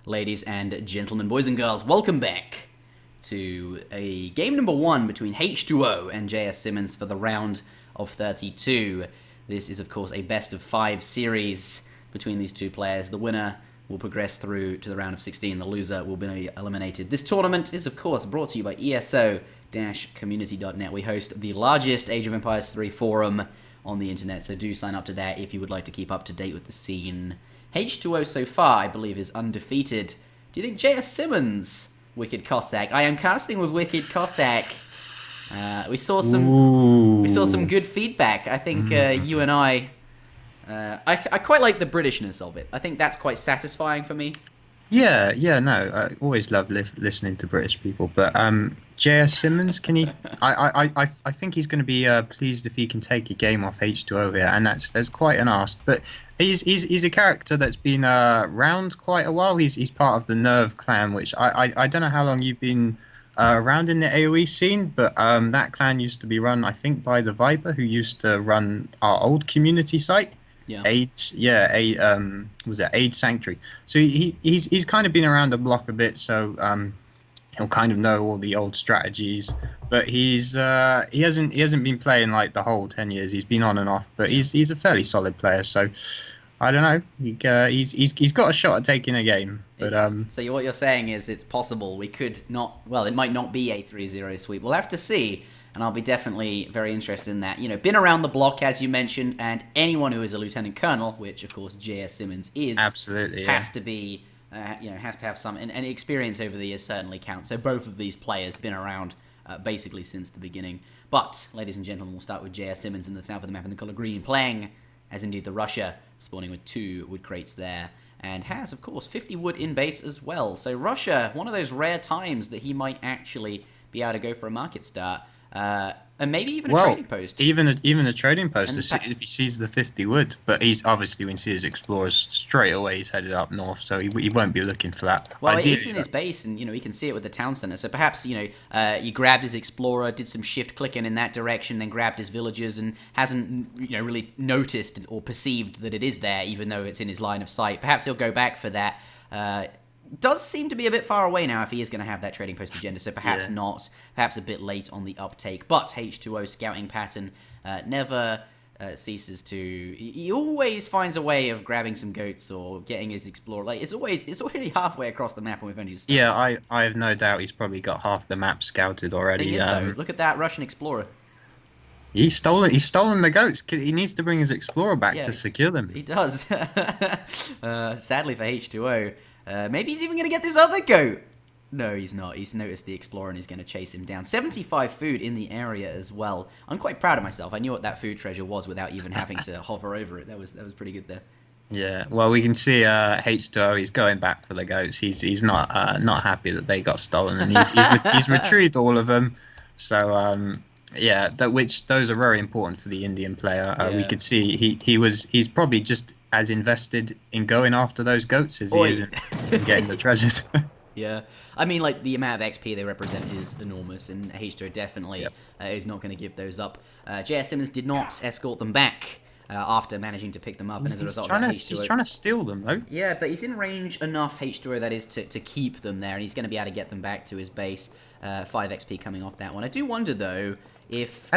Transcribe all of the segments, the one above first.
ladies and gentlemen, boys and girls, welcome back to a game number 1 between H2O and Jsimons for the round of 32. This is, of course, a best-of-5 series between these two players. The winner will progress through to the round of 16. The loser will be eliminated. This tournament is, of course, brought to you by ESO-community.net. We host the largest Age of Empires 3 forum on the internet, so do sign up to that if you would like to keep up to date with the scene. H2O so far, I believe, is undefeated. Do you think Jsimons, Wicked Cossack? I am casting with Wicked Cossack. We saw some good feedback. I think you and I quite like the Britishness of it. I think that's quite satisfying for me. Yeah, no, I always love listening to British people, but Jsimons, can he? I think he's going to be pleased if he can take a game off H2O here, and that's quite an ask. But he's a character that's been around quite a while. He's part of the Nerve clan, which I don't know how long you've been around in the AoE scene, but that clan used to be run, I think, by the Viper, who used to run our old community site. Yeah. Age Sanctuary. So he's kind of been around the block a bit, so he'll kind of know all the old strategies. But he hasn't been playing like the whole 10 years. He's been on and off, but he's a fairly solid player. So I don't know. He's got a shot at taking a game. But so what you're saying is it's possible we could not. Well, it might not be a 3-0 sweep. We'll have to see. And I'll be definitely very interested in that. You know, been around the block, as you mentioned, and anyone who is a lieutenant colonel, which of course Jsimons is, absolutely has to be, has to have some, and experience over the years certainly counts. So both of these players been around basically since the beginning. But, ladies and gentlemen, we'll start with Jsimons in the south of the map in the color green, playing as indeed the Russia, spawning with 2 wood crates there, and has, of course, 50 wood in base as well. So Russia, one of those rare times that he might actually be able to go for a market start. And maybe even a trading post. Even a trading post if he sees the 50 wood. But he's obviously, when he sees explorers, straight away he's headed up north, so he won't be looking for that. Well, he's in his base, and he can see it with the town center. So perhaps he grabbed his explorer, did some shift clicking in that direction, then grabbed his villagers, and hasn't really noticed or perceived that it is there, even though it's in his line of sight. Perhaps he'll go back for that. Does seem to be a bit far away now if he is going to have that trading post agenda, so perhaps not, perhaps a bit late on the uptake. But H2O's scouting pattern never ceases to. He always finds a way of grabbing some goats or getting his explorer. Like it's already halfway across the map, and we've only just started. Yeah, I have no doubt he's probably got half the map scouted already. Thing is, though, look at that Russian explorer. He's stolen the goats. He needs to bring his explorer back to secure them. He does. Sadly for H2O. Maybe he's even going to get this other goat. No, he's not. He's noticed the explorer and he's going to chase him down. 75 food in the area as well. I'm quite proud of myself. I knew what that food treasure was without even having to hover over it. That was pretty good there. Yeah. Well, we can see H2O. He's going back for the goats. He's not happy that they got stolen, and he's retrieved all of them. So those are very important for the Indian player. We could see he's probably just as invested in going after those goats as he is in getting the treasures. Yeah, I mean, like, the amount of XP they represent is enormous, and H2O definitely is not going to give those up. Jsimons did not escort them back after managing to pick them up, and as a result, he's trying to steal them, though. Yeah, but he's in range enough, H2O, that is, to keep them there, and he's going to be able to get them back to his base. 5 XP coming off that one. I do wonder, though, if...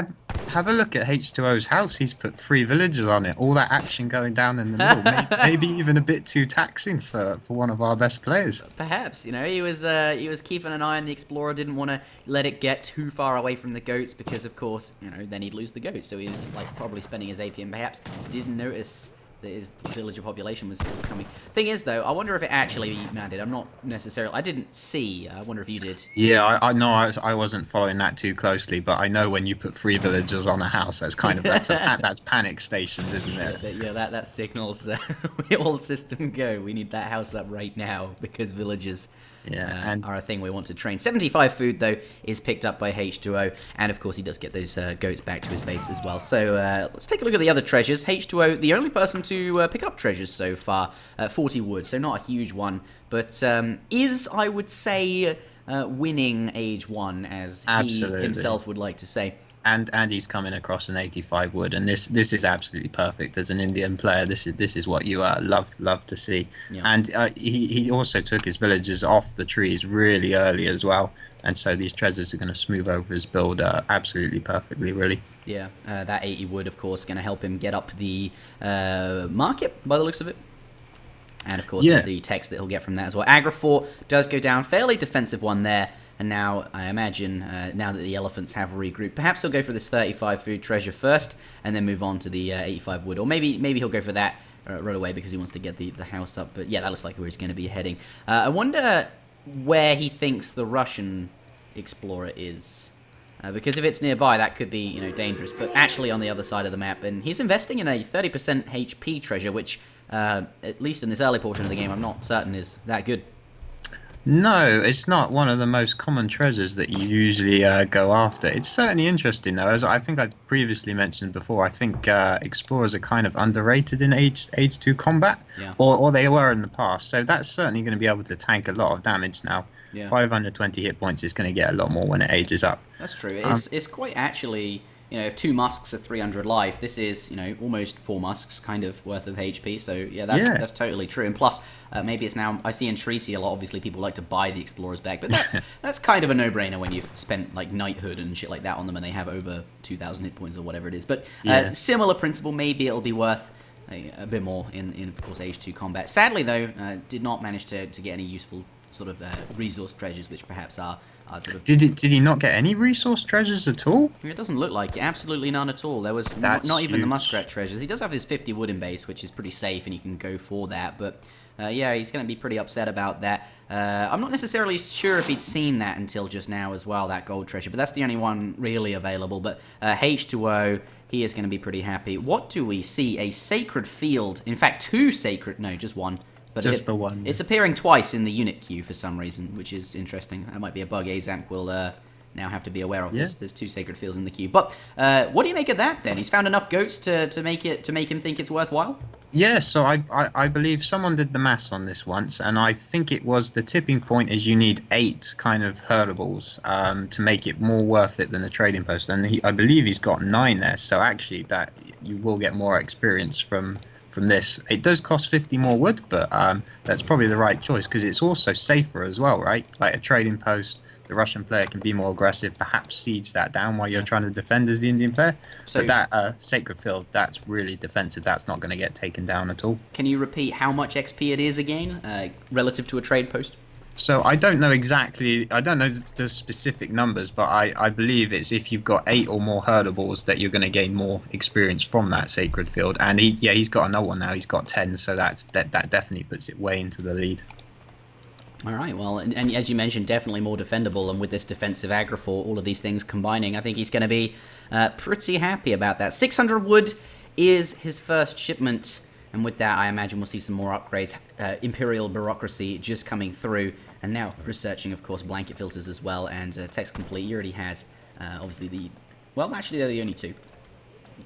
Have a look at H2O's house. He's put 3 villagers on it. All that action going down in the middle. Maybe even a bit too taxing for one of our best players. Perhaps. He was keeping an eye on the explorer. Didn't want to let it get too far away from the goats because, of course, then he'd lose the goats. So he was probably spending his AP and perhaps didn't notice that his villager population was coming. Thing is, though, I wonder if it actually landed. I'm not necessarily... I didn't see. I wonder if you did. Yeah, I wasn't following that too closely, but I know when you put 3 villagers on a house, that's that's panic stations, isn't it? Yeah, that signals all system go. We need that house up right now because villagers... are a thing we want to train. 75 food, though, is picked up by H2O, and of course he does get those goats back to his base as well. So let's take a look at the other treasures. H2O, the only person to pick up treasures so far, 40 wood, so not a huge one, but is, I would say, winning Age 1, as he himself would like to say. And he's coming across an 85 wood, and this is absolutely perfect as an Indian player. This is what you love to see. Yeah. And he also took his villagers off the trees really early as well, and so these treasures are going to smooth over his build absolutely perfectly, really. Yeah, that 80 wood, of course, going to help him get up the market by the looks of it. And, of course, the text that he'll get from that as well. Agra 4 does go down. Fairly defensive one there. And now, I imagine, now that the elephants have regrouped, perhaps he'll go for this 35 food treasure first, and then move on to the 85 wood. Or maybe he'll go for that right away because he wants to get the house up. But, yeah, that looks like where he's going to be heading. I wonder where he thinks the Russian explorer is. Because if it's nearby, that could be, dangerous. But actually on the other side of the map, and he's investing in a 30% HP treasure, which, at least in this early portion of the game, I'm not certain is that good. No, it's not one of the most common treasures that you usually go after. It's certainly interesting, though. As I think I previously mentioned before, I think explorers are kind of underrated in Age 2 combat, or they were in the past. So that's certainly going to be able to tank a lot of damage now. Yeah. 520 hit points is going to get a lot more when it ages up. That's true. It's quite actually... if 2 musks are 300 life, this is, almost 4 musks kind of worth of HP. So, yeah, that's totally true. And plus, maybe it's now, I see in Treaty a lot, obviously, people like to buy the Explorer's bag. But that's kind of a no-brainer when you've spent, like, Knighthood and shit like that on them and they have over 2,000 hit points or whatever it is. But similar principle, maybe it'll be worth a bit more in, of course, Age 2 combat. Sadly, though, did not manage to get any useful sort of resource treasures, which perhaps are... Sort of... Did he not get any resource treasures at all? It doesn't look like it. Absolutely none at all. There was not even the muskrat treasures. He does have his 50 wooden base, which is pretty safe, and you can go for that. But yeah, he's going to be pretty upset about that. I'm not necessarily sure if he'd seen that until just now as well, that gold treasure. But that's the only one really available. But H2O, he is going to be pretty happy. What do we see? A sacred field. In fact, 2 sacred... No, just 1. But just the one. It's appearing twice in the unit queue for some reason, which is interesting. That might be a bug Azank will now have to be aware of. There's 2 sacred fields in the queue. But what do you make of that then? He's found enough goats to make him think it's worthwhile? Yeah, so I believe someone did the maths on this once, and I think it was the tipping point is you need 8 kind of herdables to make it more worth it than a trading post. And I believe he's got 9 there, so actually that you will get more experience from this. It does cost 50 more wood, but that's probably the right choice because it's also safer as well, right? Like a trading post, the Russian player can be more aggressive, perhaps siege that down while you're trying to defend as the Indian player. So, but that sacred field, that's really defensive. That's not going to get taken down at all. Can you repeat how much XP it is again, relative to a trade post? So I don't know exactly, I don't know the specific numbers, but I believe it's if you've got 8 or more herdables that you're going to gain more experience from that sacred field. And he's got another one now, he's got 10, so that definitely puts it way into the lead. All right, well, and as you mentioned, definitely more defendable, and with this defensive Agra 4, all of these things combining, I think he's going to be pretty happy about that. 600 wood is his first shipment. And with that, I imagine we'll see some more upgrades. Imperial bureaucracy just coming through. And now researching, of course, blanket filters as well. And text complete. He already has, obviously, the... Well, actually, they're the only 2.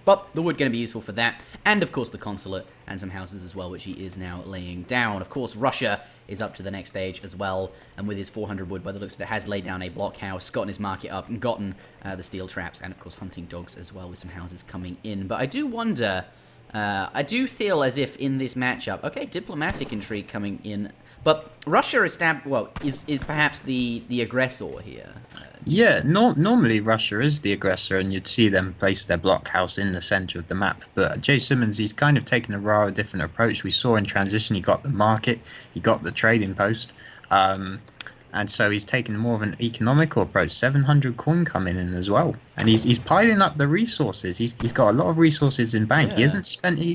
But the wood going to be useful for that. And, of course, the consulate and some houses as well, which he is now laying down. Of course, Russia is up to the next stage as well. And with his 400 wood, by the looks of it, has laid down a blockhouse, gotten his market up, and gotten the steel traps. And, of course, hunting dogs as well, with some houses coming in. But I do wonder... I do feel as if in this matchup, okay, diplomatic intrigue coming in, but Russia is perhaps the aggressor here. Yeah, normally Russia is the aggressor, and you'd see them place their blockhouse in the center of the map. But Jsimons, he's kind of taken a rather different approach. We saw in transition, he got the market, he got the trading post. And so he's taken more of an economical approach. 700 coin coming in as well, and he's piling up the resources. He's got a lot of resources in bank. Yeah. He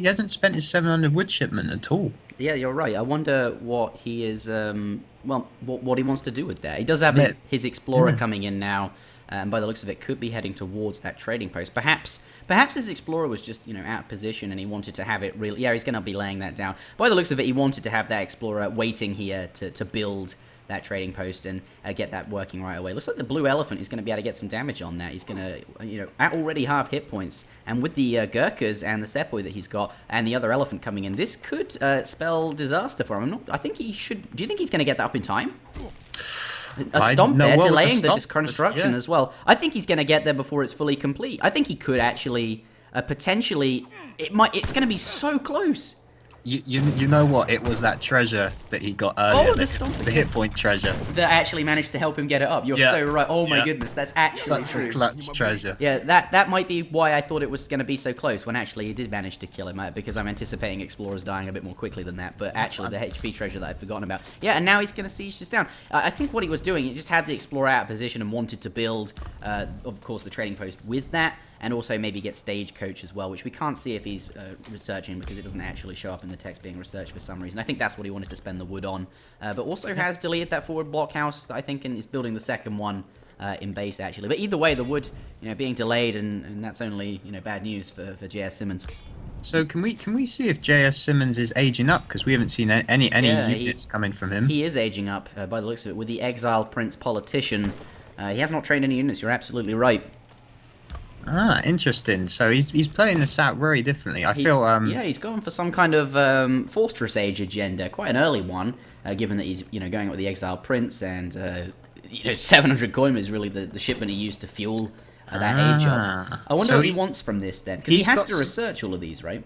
hasn't spent his 700 wood shipment at all. Yeah, you're right. I wonder what he is. What he wants to do with that. He does have his explorer coming in now, and by the looks of it, could be heading towards that trading post. Perhaps his explorer was just out of position, and he wanted to have it really. Yeah, he's going to be laying that down. By the looks of it, he wanted to have that explorer waiting here to build that trading post and get that working right away. Looks like the blue elephant is going to be able to get some damage on that. He's going to, at already half hit points, and with the Gurkhas and the Sepoy that he's got, and the other elephant coming in, this could spell disaster for him. I think he should. Do you think he's going to get that up in time? A stomp there, well delaying the stomp, construction as well. I think he's going to get there before it's fully complete. I think he could actually, potentially, it's going to be so close. You know what? It was that treasure that he got earlier. Oh, the hit point treasure. That actually managed to help him get it up. You're so right. Oh my goodness, that's actually such a clutch treasure. Yeah, that might be why I thought it was going to be so close when actually he did manage to kill him, because I'm anticipating Explorers dying a bit more quickly than that. But actually, the HP treasure that I'd forgotten about. Yeah, and now he's going to siege this down. I think what he was doing, he just had the Explorer out of position and wanted to build, of course, the trading post with that. And also maybe get Stagecoach as well, which we can't see if he's researching because it doesn't actually show up in the text being researched for some reason. I think that's what he wanted to spend the wood on. But also has deleted that forward blockhouse, I think, and is building the second one in base, actually. But either way, the wood being delayed, and that's only bad news for Jsimons. So can we see if Jsimons is aging up? Because we haven't seen any units coming from him. He is aging up, by the looks of it. With the exiled Prince Politician, he has not trained any units, you're absolutely right. Ah, interesting. So he's playing this out very differently. I feel yeah, he's going for some kind of Fortress Age agenda, quite an early one, given that he's going up with the Exiled Prince, and 700 coin is really the shipment he used to fuel that age up. I wonder what he wants from this then, because he has to research all of these, right?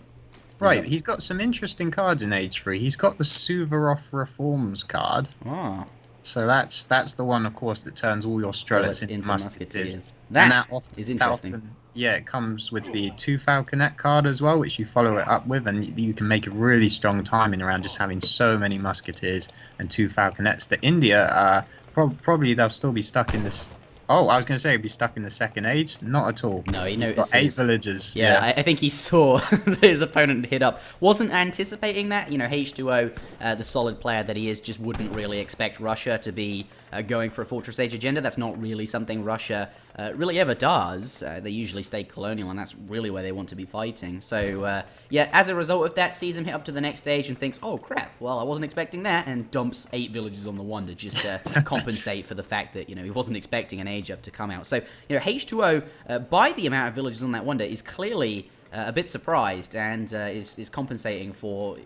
Right, he's got some interesting cards in Age 3. He's got the Suvorov Reforms card. Ah. So that's the one, of course, that turns all your Strelets into musketeers. That is interesting. It comes with the 2 Falconet card as well, which you follow it up with, and you can make a really strong timing around just having so many musketeers and 2 Falconets. The India, probably they'll still be stuck in this. Oh, I was going to say he'd be stuck in the second age. Not at all. No, he notices. He's got 8 villagers. Yeah, I think he saw his opponent hit up. Wasn't anticipating that. H2O, the solid player that he is, just wouldn't really expect Russia to be going for a Fortress Age agenda. That's not really something Russia really ever does. They usually stay colonial, and that's really where they want to be fighting. So, yeah, as a result of that, sees him hit up to the next stage and thinks, oh, crap, well, I wasn't expecting that, and dumps 8 villages on the Wonder just to compensate for the fact that, he wasn't expecting an age up to come out. So, H2O, by the amount of villages on that Wonder, is clearly a bit surprised and is compensating for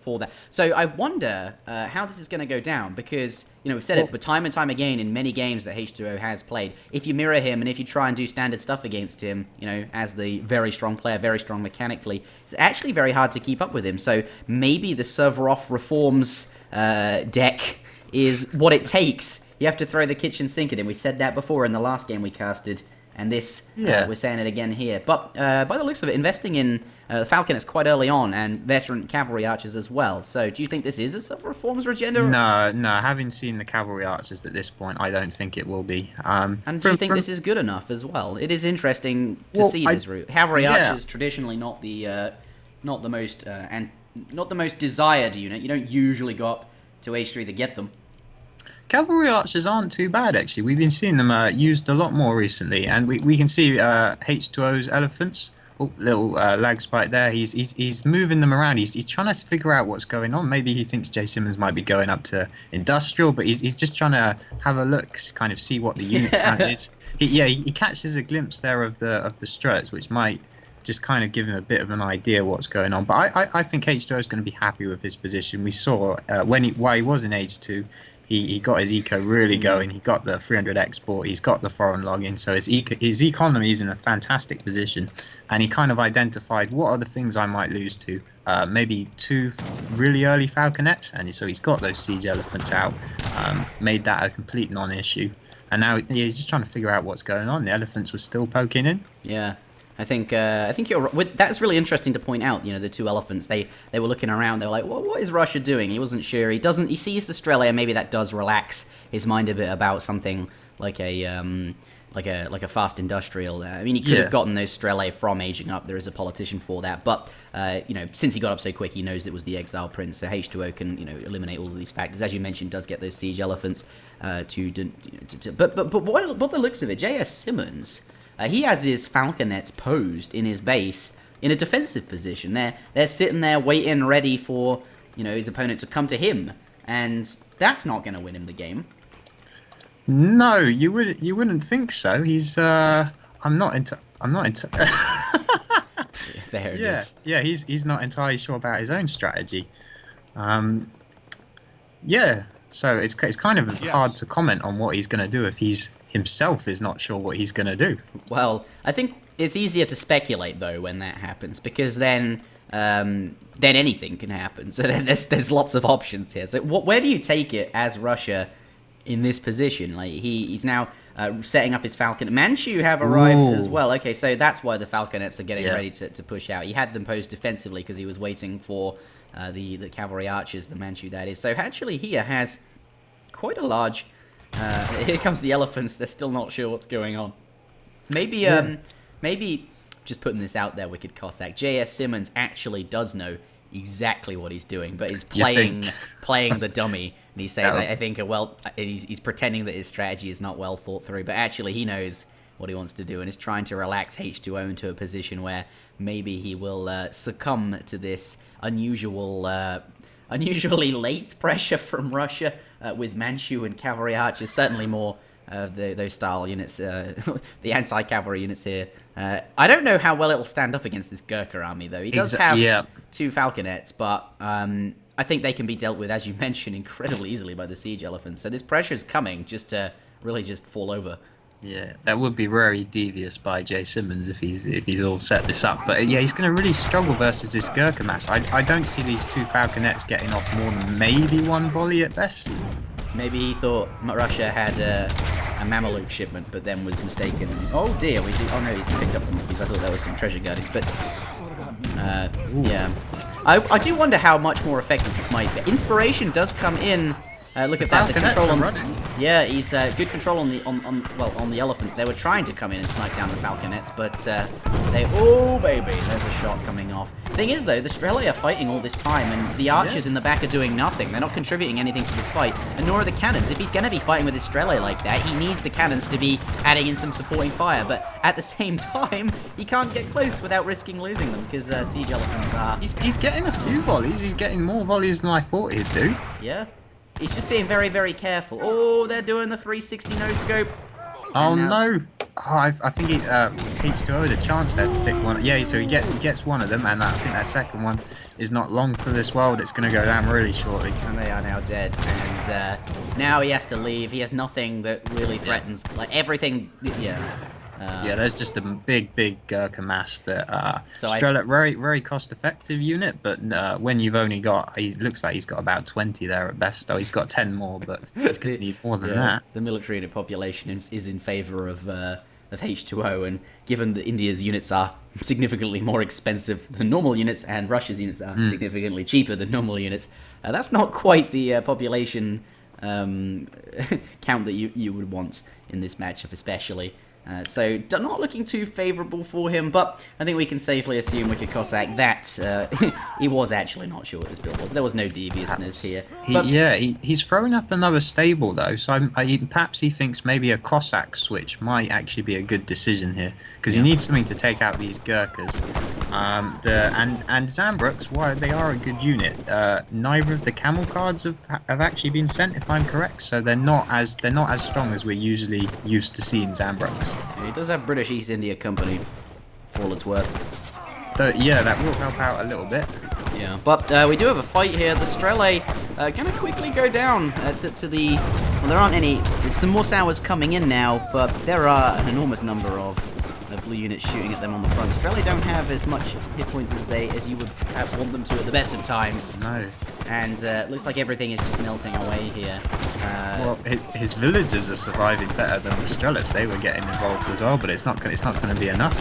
for that. So I wonder how this is going to go down, because we've said it, but time and time again in many games that H2O has played, if you mirror him and if you try and do standard stuff against him, as the very strong player, very strong mechanically, it's actually very hard to keep up with him. So maybe the Suvorov Reforms deck is what it takes. You have to throw the kitchen sink at him. We said that before in the last game we casted. And this, we're saying it again here. But by the looks of it, investing in Falconets quite early on, and veteran cavalry archers as well. So do you think this is a self-reforms agenda? No. Having seen the cavalry archers at this point, I don't think it will be. And do you think this is good enough as well? It is interesting to see this route. Cavalry archers traditionally not the most desired unit. You don't usually go up to H3 to get them. Cavalry archers aren't too bad, actually. We've been seeing them used a lot more recently, and we can see H2O's elephants. Oh, little lag spike there. He's moving them around. He's trying to figure out what's going on. Maybe he thinks Jsimons might be going up to industrial, but he's just trying to have a look, kind of see what the unit count is. He catches a glimpse there of the struts, which might just kind of give him a bit of an idea what's going on. But I think H2O is going to be happy with his position. We saw while he was in Age 2. He got his eco really going. He got the 300 export. He's got the foreign login. So his economy is in a fantastic position. And he kind of identified what are the things I might lose to. Maybe 2 really early Falconets. And so he's got those siege elephants out. Made that a complete non-issue. And now he's just trying to figure out what's going on. The elephants were still poking in. Yeah. I think you're right. That's really interesting to point out. The 2 elephants. They were looking around. They were like, "Well, what is Russia doing?" He wasn't sure. He sees the Strelia. Maybe that does relax his mind a bit about something like a fast industrial. I mean, he could have gotten those Strelia from aging up. There is a politician for that. But since he got up so quick, he knows it was the Exile Prince. So H2O can eliminate all of these factors. As you mentioned, does get those siege elephants but what the looks of it, Jsimons. He has his Falconets posed in his base in a defensive position. They're sitting there waiting, ready for his opponent to come to him, and that's not going to win him the game. No, you wouldn't think so. He's I'm not into. There it is. Yeah, he's not entirely sure about his own strategy. So it's kind of hard to comment on what he's going to do if he's himself is not sure what he's going to do. Well, I think it's easier to speculate though when that happens, because then anything can happen. So there's lots of options here. So where do you take it as Russia in this position? Like he's now setting up his Falcon. Manchu have arrived as well. Okay, so that's why the Falconets are getting ready to push out. He had them posed defensively because he was waiting for the cavalry archers, the Manchu that is. So actually here has quite a large... here comes the elephants. They're still not sure what's going on. Maybe, maybe just putting this out there, Wicked Cossack, Jsimons actually does know exactly what he's doing, but is playing the dummy. And he says, I think, he's pretending that his strategy is not well thought through, but actually he knows what he wants to do and is trying to relax H2O into a position where maybe he will succumb to this unusually late pressure from Russia with Manchu and cavalry archers. Certainly more those style units, the anti-cavalry units here. I don't know how well it'll stand up against this Gurkha army, though. He does have 2 Falconets, but I think they can be dealt with, as you mentioned, incredibly easily by the siege elephants. So this pressure is coming just to really just fall over. Yeah, that would be very devious by Jsimons if he's all set this up. But yeah, he's going to really struggle versus this Gurkha mass. I don't see these 2 Falconets getting off more than maybe 1 volley at best. Maybe he thought Russia had a Mameluke shipment, but then was mistaken. Oh dear, oh no, he's picked up the monkeys. I thought there was some treasure guardings, but yeah. I do wonder how much more effective this might be. Inspiration does come in. Look at that, the control on running. Yeah, he's good control on the elephants. They were trying to come in and snipe down the Falconets, but oh baby, there's a shot coming off. Thing is though, the Strelay are fighting all this time, and the archers in the back are doing nothing. They're not contributing anything to this fight, and nor are the cannons. If he's going to be fighting with his Strelay like that, he needs the cannons to be adding in some supporting fire. But at the same time, he can't get close without risking losing them because siege elephants are. He's getting a few volleys. He's getting more volleys than I thought he'd do. Yeah. He's just being very, very careful. Oh, they're doing the 360 no-scope. Oh, no. Oh, I think H2O had a chance there to pick one. Yeah, so he gets one of them, and I think that second one is not long for this world. It's going to go down really shortly. And they are now dead. And now he has to leave. He has nothing that really threatens, like everything. Yeah. Yeah, there's just a big Gurkha mass that Strelak, very cost-effective unit, but when you've only got, he looks like he's got about 20 there at best. Oh, he's got 10 more, but he's going to need more than that. The military unit population is in favour of H2O, and given that India's units are significantly more expensive than normal units, and Russia's units are significantly cheaper than normal units, that's not quite the population count that you would want in this matchup, especially. So not looking too favourable for him, but I think we can safely assume, Wicked Cossack, that he was actually not sure what this build was. There was no deviousness here. He's throwing up another stable though, so perhaps he thinks maybe a Cossack switch might actually be a good decision here, because he needs something to take out these Gurkhas. And Zambruks, while they are a good unit, neither of the camel cards have actually been sent, if I'm correct. So they're not as strong as we're usually used to seeing Zambruks. Yeah, he does have British East India Company, for all it's worth. Yeah, that will help out a little bit. Yeah, but we do have a fight here. The Strelay going to quickly go down to the... Well, there aren't any... There's some more Sours coming in now, but there are an enormous number of blue units shooting at them on the front. Strelay don't have as much hit points as you would want them to at the best of times. No. And looks like everything is just melting away here. Well, his villagers are surviving better than the Strelets. They were getting involved as well, but it's not going to be enough.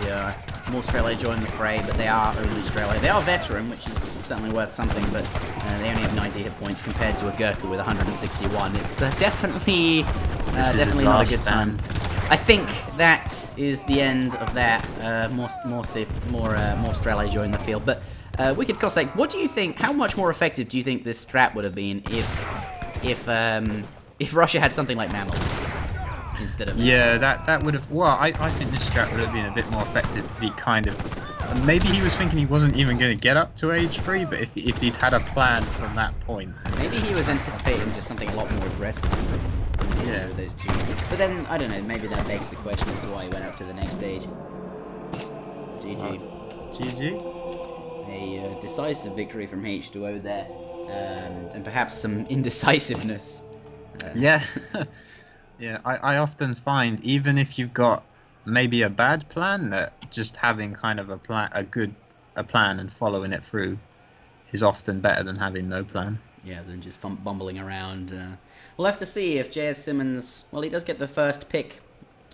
Yeah, more Strelay join the fray, but they are only Strelay. They are veteran, which is certainly worth something, but they only have 90 hit points compared to a Gurkha with 161. It's definitely not a good time. I think that is the end of that. More Strelay join the field, but Wicked Cossack, what do you think? How much more effective do you think this strat would have been if Russia had something like Mameluke instead of? Yeah, that would have. Well, I think this strat would have been a bit more effective if he kind of. Maybe he was thinking he wasn't even going to get up to age 3, but if he'd had a plan from that point. Maybe he was anticipating just something a lot more aggressive. Yeah, with those two. But then I don't know. Maybe that begs the question as to why he went up to the next stage. GG. GG. A decisive victory from H2O there. and perhaps some indecisiveness. Yeah, yeah. I often find even if you've got maybe a bad plan, that just having kind of a plan and following it through is often better than having no plan. Yeah, than just bumbling around. We'll have to see if J.S. Simmons. Well, he does get the first pick.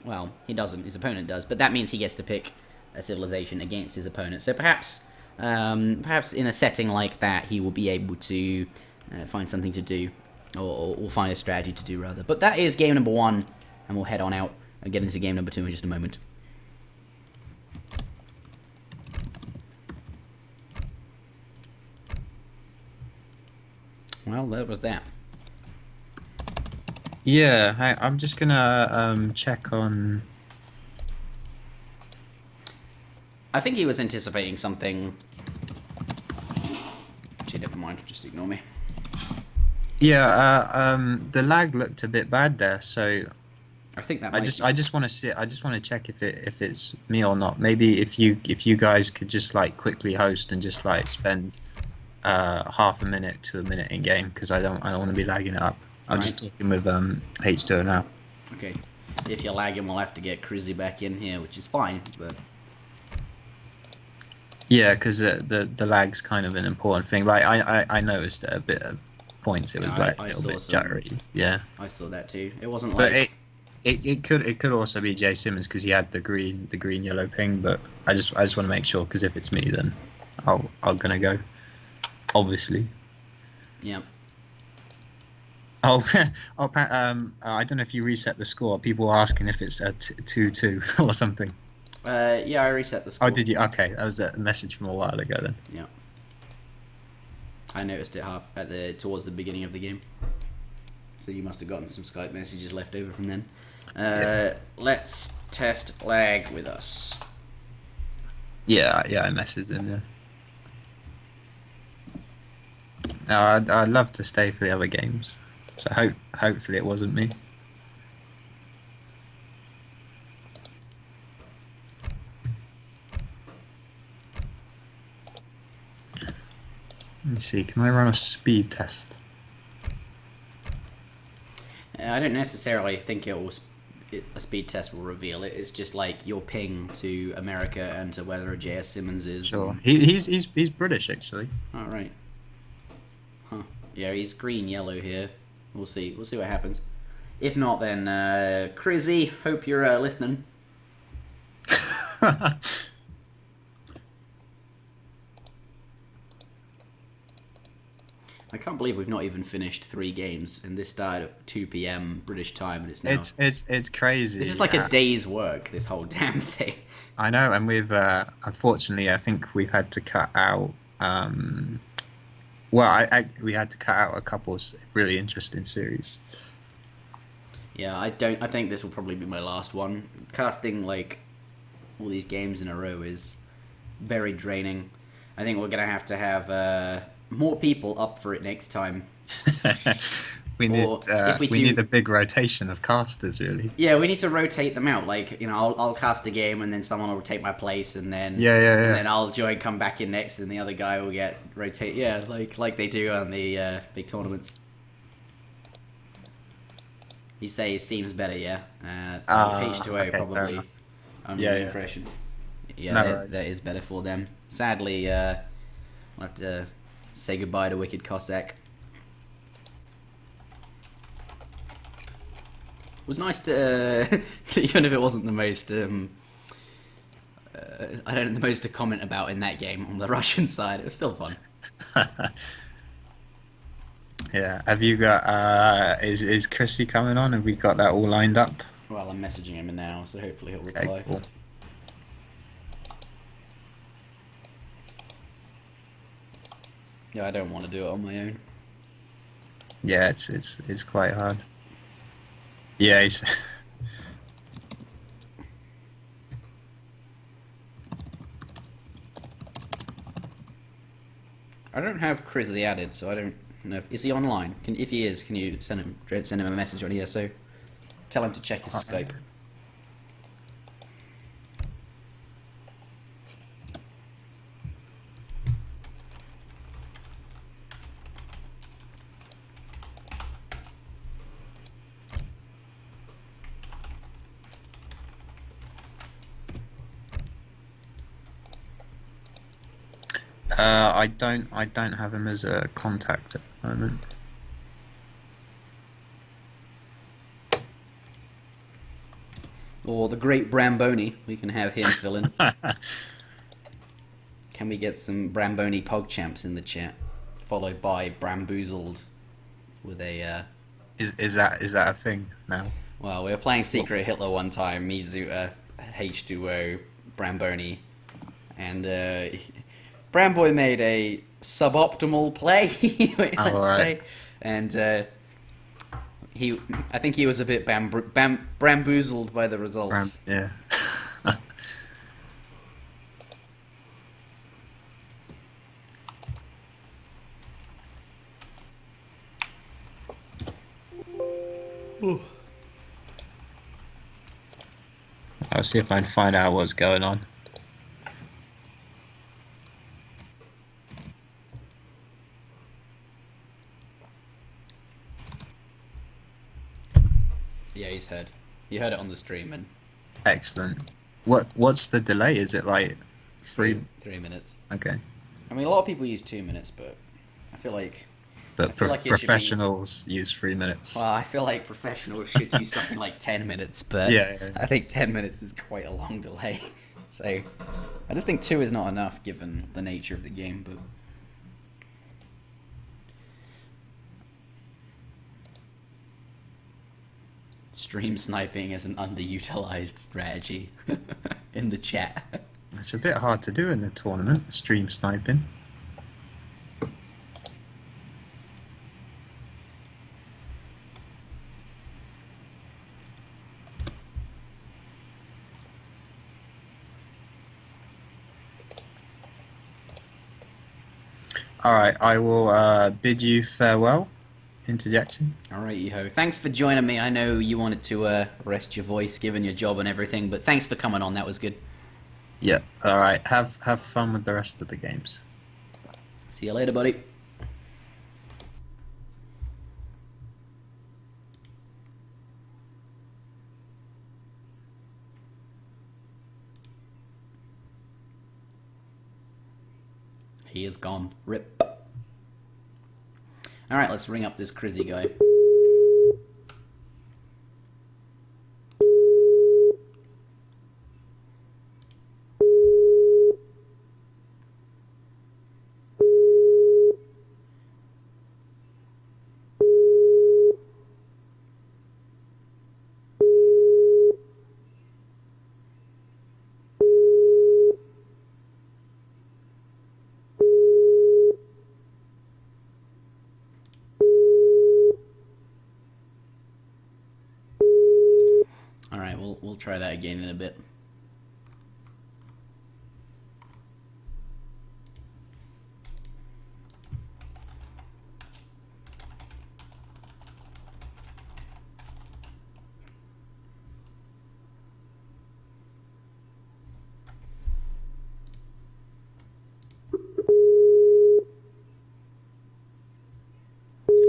Well, he doesn't. His opponent does, but that means he gets to pick a civilization against his opponent. So perhaps in a setting like that, he will be able to find something to do, or find a strategy to do rather. But that is game number 1, and we'll head on out and get into game number 2 in just a moment. Well, that was that. Yeah, I'm just gonna check on. I think he was anticipating something. Actually, never mind. Just ignore me. Yeah, the lag looked a bit bad there, so I think that. I just want to see. I just want to check if it's me or not. Maybe if you guys could just like quickly host and just like spend half a minute to a minute in game, because I don't want to be lagging it up. I'm just talking with H2 now. Okay. If you're lagging, we'll have to get Crizzy back in here, which is fine, but. Yeah, because the lag's kind of an important thing. Like I noticed at a bit of points it was like a little bit jittery. Yeah. I saw that too. It wasn't but like. It could also be Jsimons because he had the green yellow ping. But I just want to make sure, because if it's me, then I'm gonna go. Obviously. Yeah. Oh, I don't know if you reset the score. People are asking if it's a 2-2 or something. Yeah, I reset the score. Oh, did you? Okay, that was a message from a while ago then. Yeah. I noticed it towards the beginning of the game. So you must have gotten some Skype messages left over from then. Yeah. Let's test lag with us. Yeah, I messaged him. Yeah. No, I'd love to stay for the other games. So hopefully it wasn't me. Let me see, can I run a speed test? I don't necessarily think a speed test will reveal it. It's just like your ping to America and to whether a J.S. Simmons is. Sure. He's British, actually. Oh, right. Huh. Yeah, he's green, yellow here. We'll see. We'll see what happens. If not, then, Crizzy, hope you're listening. I can't believe we've not even finished 3 games, and this started at 2 p.m. British time, and it's now. It's crazy. This is like a day's work. This whole damn thing. I know, and we've unfortunately, I think we've had to cut out. We had to cut out a couple of really interesting series. Yeah, I think this will probably be my last one. Casting like all these games in a row is very draining. I think we're gonna have more people up for it next time. we need a big rotation of casters, really. Yeah, we need to rotate them out. Like, I'll cast a game, and then someone will take my place, and then yeah. And then I'll come back in next, and the other guy will get rotate. Yeah, like they do on the big tournaments. You say it seems better, yeah. So H2O okay, probably under the impression. Yeah, that is better for them. Sadly, we'll have to say goodbye to WickedCossack. It was nice to, even if it wasn't the most, I don't know, the most to comment about in that game on the Russian side. It was still fun. Yeah. Have you got? Is Chrissy coming on? Have we got that all lined up? Well, I'm messaging him now, so hopefully he'll reply. Okay, cool. Yeah, I don't want to do it on my own. Yeah, it's quite hard. Yeah, he's. I don't have Crizzy added, so I don't know. Is he online? If he is, can you send him a message on ESO? Tell him to check his Skype. I don't have him as a contact at the moment. Or the great Bramboni, we can have him fill in. Can we get some Bramboni PogChamps in the chat? Followed by Bramboozled with a... Is that a thing now? Well, we were playing Secret Hitler one time, Mizuta, H2O, Bramboni, and Bramboy made a suboptimal play, let's say, and I think he was a bit bamboozled by the results. Yeah. I'll see if I can find out what's going on. Yeah, he's heard. You heard it on the stream, and Excellent. What's the delay? Is it like 3 minutes? Okay. I mean, a lot of people use 2 minutes, but I feel like... But professionals use 3 minutes. Well, I feel like professionals should use something like 10 minutes, but yeah. I think 10 minutes is quite a long delay. So I just think 2 is not enough given the nature of the game, but... Stream sniping is an underutilized strategy in the chat. It's a bit hard to do in the tournament, stream sniping. Alright, I will bid you farewell, Interjection. Alright, Yeho. Thanks for joining me. I know you wanted to rest your voice given your job and everything, but thanks for coming on. That was good. Yeah, alright. Have fun with the rest of the games. See you later, buddy. He is gone. Rip. Alright, let's ring up this Crizzy guy. Alright, we'll try that again in a bit.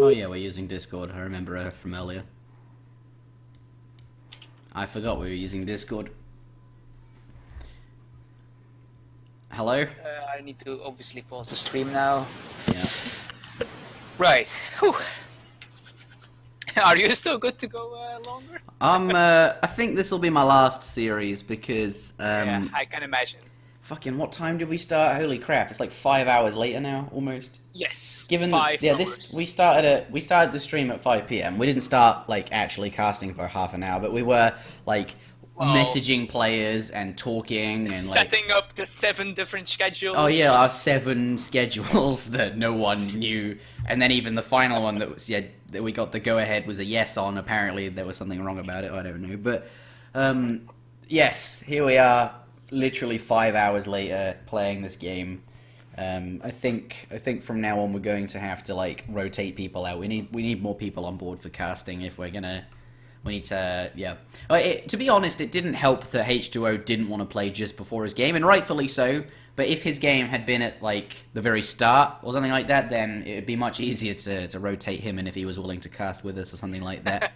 Oh yeah, we're using Discord. I remember her from earlier. I forgot we were using Discord. Hello? I need to obviously pause the stream now. Yeah. Right. Whew. Are you still good to go longer? I think this will be my last series because Yeah, I can imagine. fucking what time did we start? Holy crap! It's like 5 hours later now, almost. Yes. Given 5 yeah, hours. this we started the stream at 5 p.m. We didn't start like actually casting for half an hour, but we were like messaging players and talking and setting up the 7 different schedules. Oh yeah, our 7 schedules that no one knew, and then even the final one that was that we got the go ahead was a yes on. Apparently there was something wrong about it. I don't know, but yes, here we are, literally 5 hours later playing this game. I think from now on we're going to have to like rotate people out. We need more people on board for casting if we're gonna. We need to, yeah. To be honest, it didn't help that H2O didn't want to play just before his game, and rightfully so. But if his game had been at like the very start or something like that, then it'd be much easier to rotate him in if he was willing to cast with us or something like that.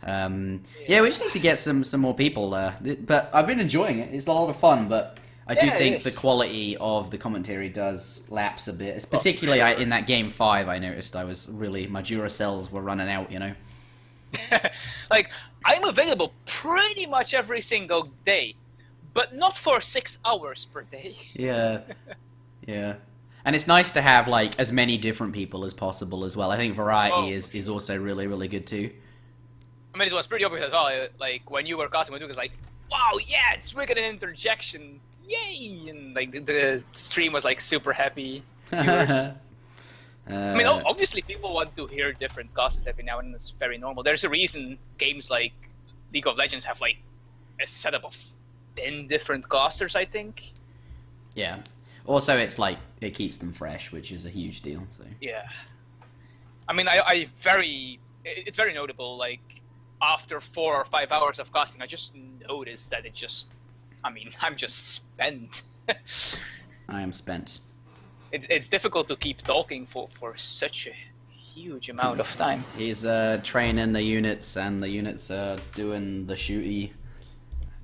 Yeah, we just need to get some more people. But I've been enjoying it. It's a lot of fun. But I do Yeah, it think the is. quality of the commentary does lapse a bit. It's particularly sure. in that game 5, I noticed my Duracells were running out, you know? Like, I'm available pretty much every single day, but not for 6 hours per day. Yeah. Yeah. And it's nice to have, like, as many different people as possible as well. I think variety Oh, is also really, really good too. I mean, it was pretty obvious as well. Like, when you were casting with Duke, it's like, wow, yeah, it's Wicked and Interjection, yay! And, like, the stream was, like, super happy viewers. I mean, obviously, people want to hear different casters every now and then. It's very normal. There's a reason games like League of Legends have, like, a setup of 10 different casters, I think. Yeah. Also, it's like, it keeps them fresh, which is a huge deal, so... Yeah. I mean, it's very notable, like, after 4 or 5 hours of casting, I just noticed that I'm just spent. I am spent. It's difficult to keep talking for such a huge amount of time. He's training the units, and the units are doing the shooty.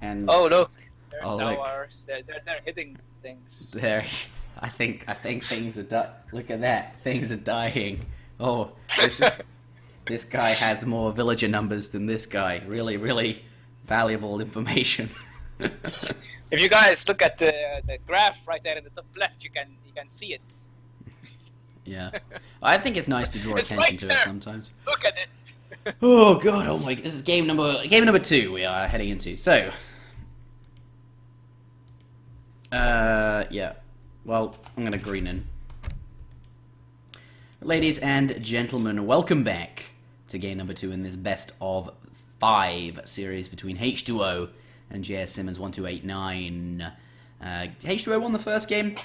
And Oh, look. There's look. ours. They're hitting things. There, I think things are look at that. Things are dying. Oh, this guy has more villager numbers than this guy. Really, really valuable information. If you guys look at the graph right there in the top left, you can see it. Yeah, I think it's nice to draw It's attention right to there. it sometimes. Look at it. Oh god, oh my, this is game number 2 we are heading into. So, yeah. Well, I'm gonna green in. Ladies and gentlemen, welcome back to game number 2 in this best of 5 series between H2O and Jsimons1289. H2O won the first game.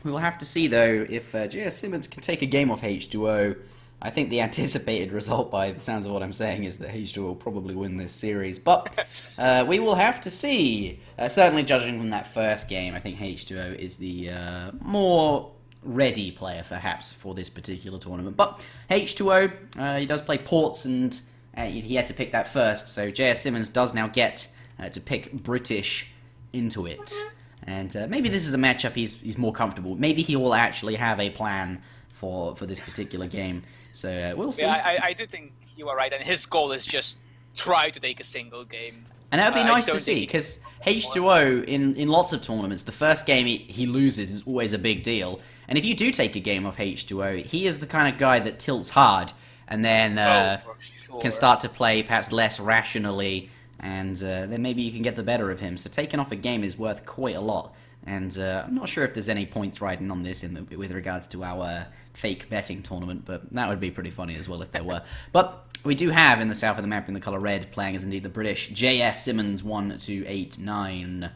We will have to see, though, if Jsimons can take a game off H2O. I think the anticipated result, by the sounds of what I'm saying, is that H2O will probably win this series. But we will have to see. Certainly, judging from that first game, I think H2O is the more ready player, perhaps, for this particular tournament. But H2O, he does play ports, and he had to pick that first. So Jsimons does now get to pick British into it. And maybe this is a matchup he's more comfortable. Maybe he will actually have a plan for this particular game. So we'll see. Yeah, I do think you are right, and his goal is just try to take a single game. And that would be I nice to don't see, think because H2O, in lots of tournaments, the first game he loses is always a big deal. And if you do take a game off H2O, he is the kind of guy that tilts hard, and then for sure. can start to play perhaps less rationally, and then maybe you can get the better of him. So taking off a game is worth quite a lot. And I'm not sure if there's any points riding on this with regards to our fake betting tournament, but that would be pretty funny as well if there were. But we do have in the south of the map in the colour red playing as indeed the British Jsimons1289.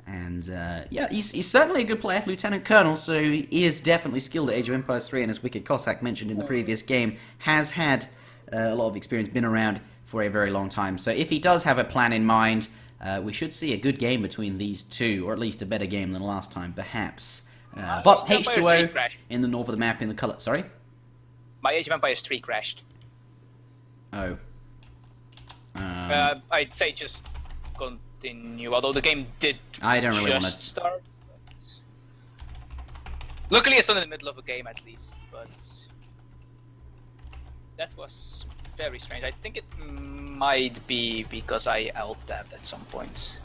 And yeah, he's certainly a good player, Lieutenant Colonel, so he is definitely skilled at Age of Empires 3, and as Wicked Cossack mentioned in the previous game, has had a lot of experience, been around for a very long time. So if he does have a plan in mind, we should see a good game between these two, or at least a better game than last time, perhaps. But Empires 3 H2O crashed. in the north of the map in the colour... Sorry? My Age of Empires 3 crashed. Oh. I'd say just continue, although the game did I don't really just want to... start. Luckily, it's not in the middle of a game, at least, but that was very strange. I think it might be because I alt-tabbed at some point.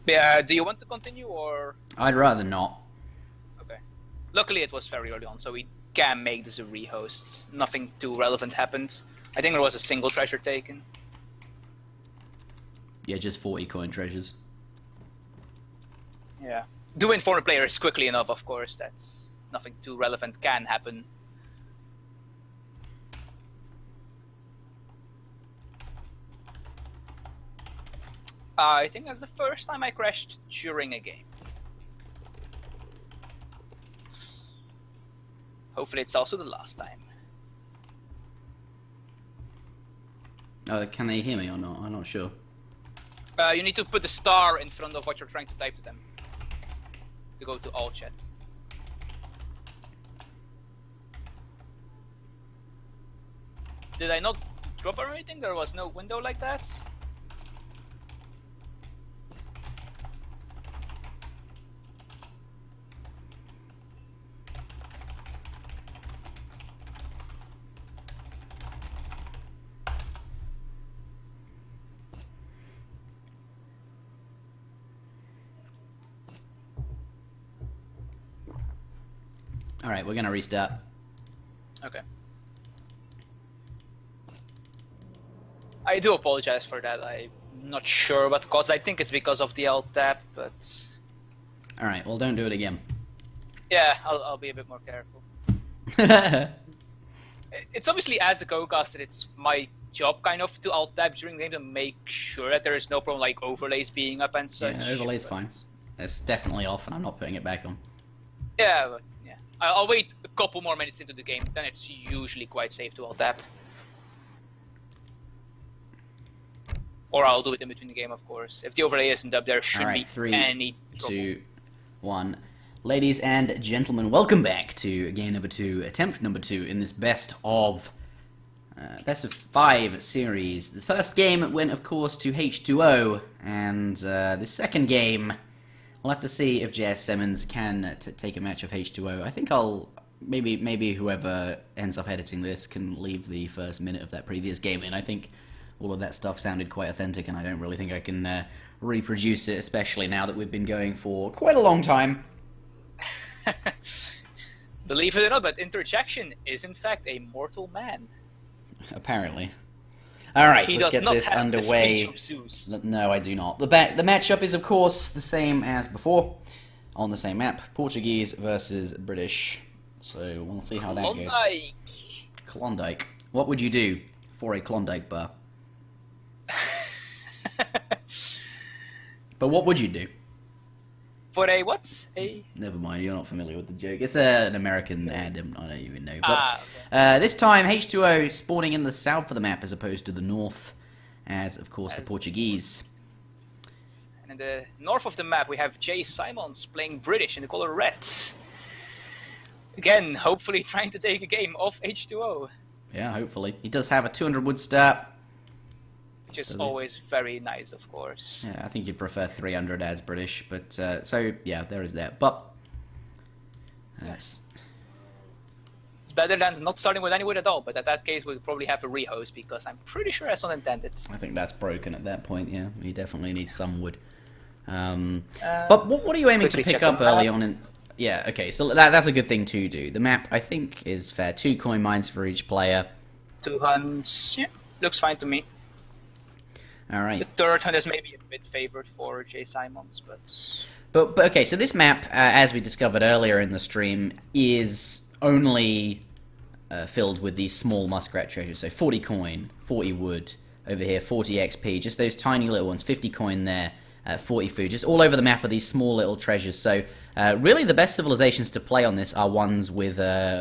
Yeah, do you want to continue, or...? I'd rather not. Okay. Luckily, it was very early on, so we can make this a rehost. Nothing too relevant happened. I think there was a single treasure taken. Yeah, just 40 coin treasures. Yeah. Do inform the players quickly enough, of course. That's nothing too relevant can happen. I think that's the first time I crashed during a game. Hopefully it's also the last time. Can they hear me or not? I'm not sure. You need to put the star in front of what you're trying to type to them. To go to all chat. Did I not drop or anything? There was no window like that? Alright, we're gonna restart. Okay. I do apologize for that. I'm not sure what caused. I think it's because of the alt tab, but Alright, well, don't do it again. yeah, I'll be a bit more careful. It's obviously, as the co-caster, it's my job kind of to alt tab during the game to make sure that there is no problem like overlays being up and such. Yeah, overlay's but... fine. It's definitely off, and I'm not putting it back on. Yeah, but yeah. I'll wait a couple more minutes into the game, then it's usually quite safe to alt tab. Or I'll do it in between the game, of course. If the overlay isn't up, there shouldn't be Three, any trouble. 2, 1. Ladies and gentlemen, welcome back to game number 2, attempt number 2 in this best of 5 series. The first game went, of course, to H2O, and the second game, we'll have to see if Jsimons can take a match of H2O. I think I'll maybe whoever ends up editing this can leave the first minute of that previous game in. I think all of that stuff sounded quite authentic, and I don't really think I can reproduce it, especially now that we've been going for quite a long time. Believe it or not, but Interjection is in fact a mortal man. Apparently. Alright, He let's does get not this have underway. the speech of Zeus. No, I do not. The matchup is, of course, the same as before, on the same map. Portuguese versus British. So, we'll see how that goes. Klondike. Klondike. What would you do for a Klondike bar? But what would you do? For a what? A... Never mind, you're not familiar with the joke. It's an American ad, I don't even know. But okay. this time, H2O spawning in the south of the map as opposed to the north, as, of course, the Portuguese. And in the north of the map, we have Jsimons playing British in the color red. Again, hopefully trying to take a game off H2O. Yeah, hopefully. He does have a 200 wood start. Which is always very nice, of course. Yeah, I think you'd prefer 300 as British, but, so, yeah, there is that. But, it's better than not starting with any wood at all, but in that case, we'll probably have a rehost, because I'm pretty sure that's not intended. I think that's broken at that point, yeah. He definitely needs some wood. But what are you aiming to pick up early on in... Yeah, okay, so that's a good thing to do. The map, I think, is fair. 2 coin mines for each player. 2 hunts, yeah, looks fine to me. Alright. The third hunt is maybe a bit favored for Jsimons, But okay, so this map, as we discovered earlier in the stream, is only filled with these small muskrat treasures. So 40 coin, 40 wood, over here 40 XP, just those tiny little ones, 50 coin there, 40 food, just all over the map are these small little treasures. So really the best civilizations to play on this are ones with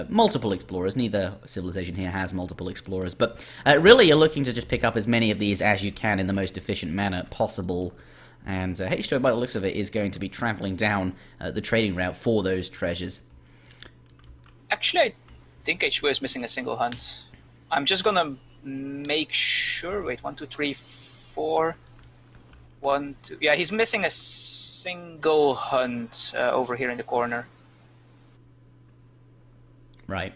multiple explorers. Neither civilization here has multiple explorers, but really you're looking to just pick up as many of these as you can in the most efficient manner possible. And H2O, by the looks of it, is going to be traveling down the trading route for those treasures. Actually, I think H2O is missing a single hunt. I'm just gonna make sure. Wait, 1, 2, 3, 4. 1, 2. Yeah, he's missing a single hunt over here in the corner. Right.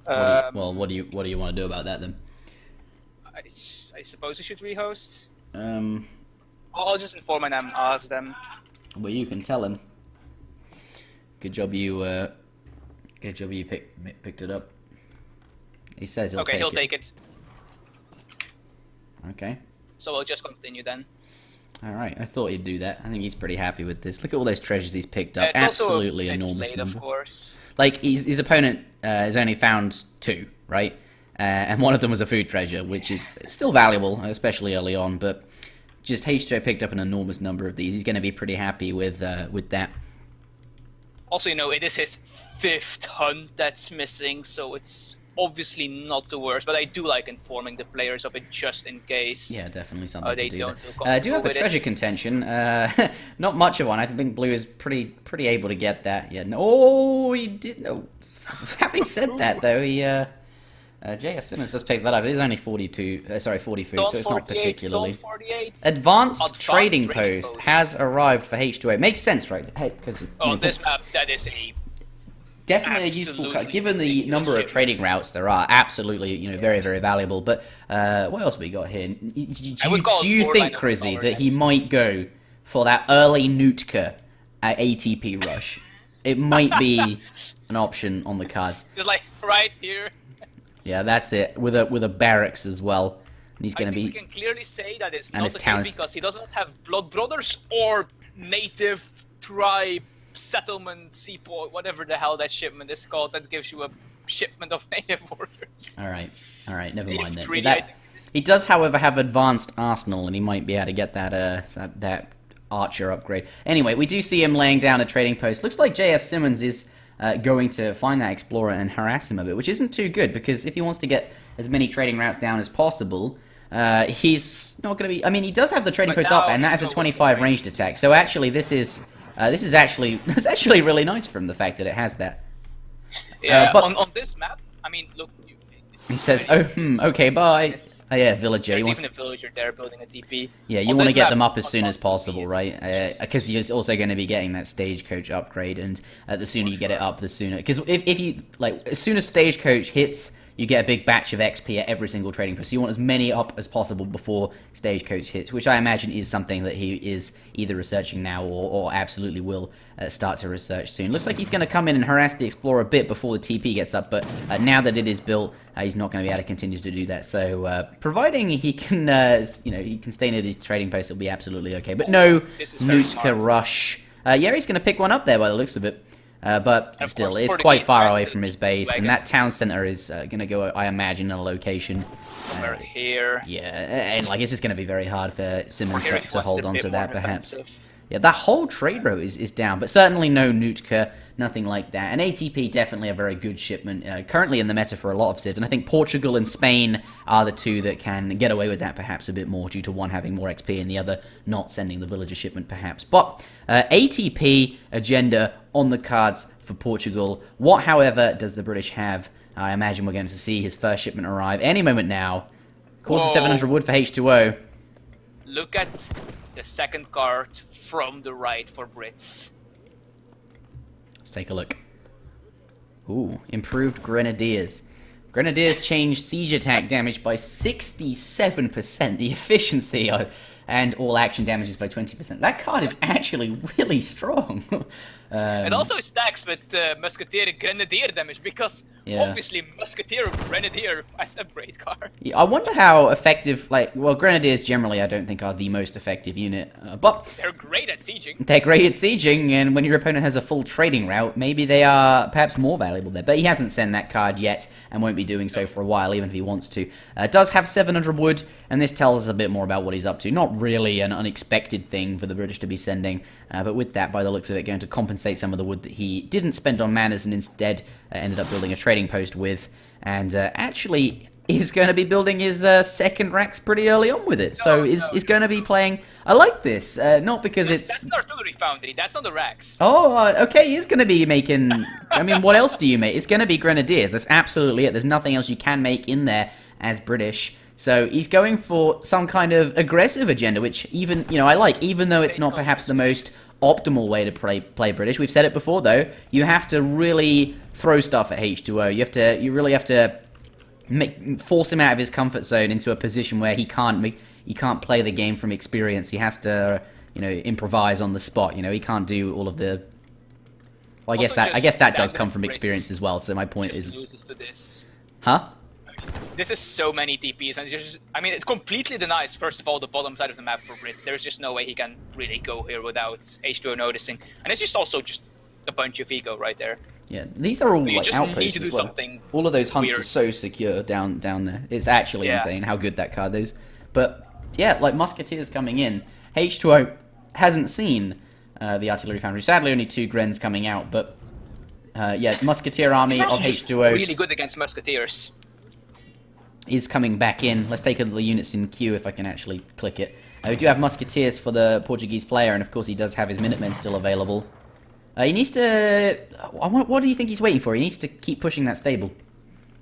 What do you want to do about that then? I suppose we should rehost. Um. I'll just inform them, ask them. Well, you can tell him. Good job you picked it up. He says he'll take it. Okay, he'll take it. Okay. So we'll just continue then. Alright, I thought he'd do that. I think he's pretty happy with this. Look at all those treasures he's picked up. It's Absolutely also a bit enormous late, number. of course. Like, his opponent has only found 2, right? And one of them was a food treasure, which is still valuable, especially early on, but just H2O picked up an enormous number of these. He's going to be pretty happy with that. Also, you know, it is his 5th hunt that's missing, so it's obviously not the worst, but I do like informing the players of it just in case. Yeah, definitely something they to do. don't feel I do have a comfortable treasure with it. contention. Not much of one. I think Blue is pretty able to get that. Yeah. No, he did no. Having said that, though, he Jsimons does pick that up. It is only 40 food, so it's not particularly. Advanced trading post has arrived for H2O. Makes sense, right? Hey, because This map, that is a definitely a useful cut. Given the ridiculous number of shipment. trading routes there are, absolutely, very, very valuable. But what else have we got here? Do you think, Crizzy, that he might go for that early Nootka at ATP Rush? it might be an option on the cards. Just like right here. Yeah, that's it. With a barracks as well. And he's going to be. We can clearly say that it's and not his the towns- case because he does not have blood brothers or native tribe settlement seaport, whatever the hell that shipment is called. That gives you a shipment of native warriors. All right, never mind Native that. treaty, I think it is. He does, however, have advanced arsenal, and he might be able to get that archer upgrade. Anyway, we do see him laying down a trading post. Looks like Jsimons is going to find that explorer and harass him a bit, which isn't too good, because if he wants to get as many trading routes down as possible, he's not going to be... I mean, he does have the trading But post up, now and that has he's a not 25 working. ranged attack. So actually, this is actually that's actually really nice from the fact that it has that. Yeah, but- on this map, I mean, look. He says, "Oh, okay, bye." Yes. Oh yeah, villager. He There's wants even a villager there building a DP. Yeah, you On want to this get map, them up as on soon as top possible, is right? just- Because you're also going to be getting that stagecoach upgrade, and the sooner you get it up, the sooner. Because if you like, as soon as stagecoach hits, you get a big batch of XP at every single trading post. So you want as many up as possible before stagecoach hits, which I imagine is something that he is either researching now or absolutely will start to research soon. Looks like he's going to come in and harass the explorer a bit before the TP gets up, but now that it is built, he's not going to be able to continue to do that. So providing he can, he can stay near these trading posts, it'll be absolutely okay. But no This is very smart. Nootka rush. Yeah, he's going to pick one up there by the looks of it. But Of still, course, it's Portuguese quite far fans away didn't from his base, wagon. and that town center is going to go, I imagine, in a location. Somewhere here. Yeah, and like it's just going to be very hard for Simmons Here to it was hold a on bit to more that, perhaps. defensive. Yeah, that whole trade route is down, but certainly no Nootka, nothing like that. And ATP, definitely a very good shipment, currently in the meta for a lot of civs, and I think Portugal and Spain are the two that can get away with that perhaps a bit more, due to one having more XP and the other not sending the villager shipment perhaps. But ATP agenda on the cards for Portugal. What, however, does the British have? I imagine we're going to see his first shipment arrive any moment now. Course of Whoa. 700 wood for H2O. Look at the second card from the right for Brits. Let's take a look. Ooh, improved Grenadiers. Grenadiers change siege attack damage by 67%. The efficiency and all action damages by 20%. That card is actually really strong. It also stacks with Musketeer Grenadier damage because Yeah. obviously Musketeer Grenadier as a great card. Yeah, I wonder how effective, Grenadiers generally I don't think are the most effective unit, but They're great at sieging. they're great at sieging, and when your opponent has a full trading route, maybe they are perhaps more valuable there. But he hasn't sent that card yet, and won't be doing so for a while, even if he wants to. Does have 700 wood, and this tells us a bit more about what he's up to. Not really an unexpected thing for the British to be sending, but with that, by the looks of it, going to compensate some of the wood that he didn't spend on manors, and instead ended up building a trading post with, and actually is going to be building his second racks pretty early on with it. So is going to be playing... I like this, not because That's an artillery foundry, that's not the racks. Oh, okay, he's going to be making... I mean, what else do you make? It's going to be Grenadiers. That's absolutely it. There's nothing else you can make in there as British. So he's going for some kind of aggressive agenda, which even, I like, even though it's not perhaps the most optimal way to play British. We've said it before, though. You have to really throw stuff at H2O. You really have to force him out of his comfort zone into a position where he can't play the game from experience. He has to, improvise on the spot. He can't do all of the... Well, I guess that does come from experience as well. So my point just is... loses to this. Huh? This is so many DPs, and it completely denies, first of all, the bottom side of the map for Brits. There's just no way he can really go here without H2O noticing. And it's just also just a bunch of ego right there. Yeah, these are all You like just need outposts to do as well. something All of those hunts are weird. so secure down there. It's actually Yeah. insane how good that card is. But yeah, like Musketeers coming in. H2O hasn't seen the artillery foundry. Sadly, only 2 Grens coming out. But yeah, Musketeer army He's of also just H2O really good against Musketeers. is coming back in. Let's take a look at the units in queue if I can actually click it. We do have Musketeers for the Portuguese player, and of course he does have his Minutemen still available. He needs to... What do you think he's waiting for? He needs to keep pushing that stable.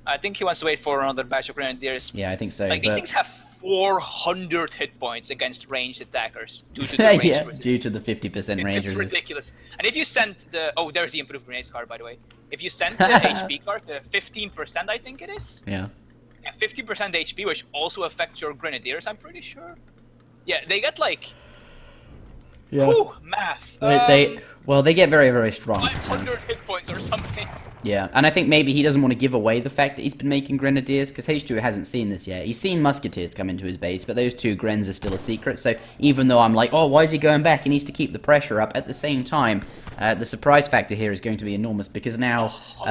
I think he wants to wait for another batch of Grenadiers. Yeah, I think so. Like, these but- things have 400 hit points against ranged attackers due to the range yeah, resistance. due to the 50% range It's resist. ridiculous. And if you send the... Oh, there's the improved grenades card, by the way. If you send the HP card, the 15%, I think it is. Yeah. Yeah, 50% HP, which also affects your Grenadiers, I'm pretty sure. Yeah, they get like... Yeah. Whew, math. They get very, very strong. 500 hit points or something. Yeah, and I think maybe he doesn't want to give away the fact that he's been making grenadiers, because H2O hasn't seen this yet. He's seen musketeers come into his base, but those 2 Grens are still a secret, so even though I'm like, oh, why is he going back? He needs to keep the pressure up. At the same time, the surprise factor here is going to be enormous, because now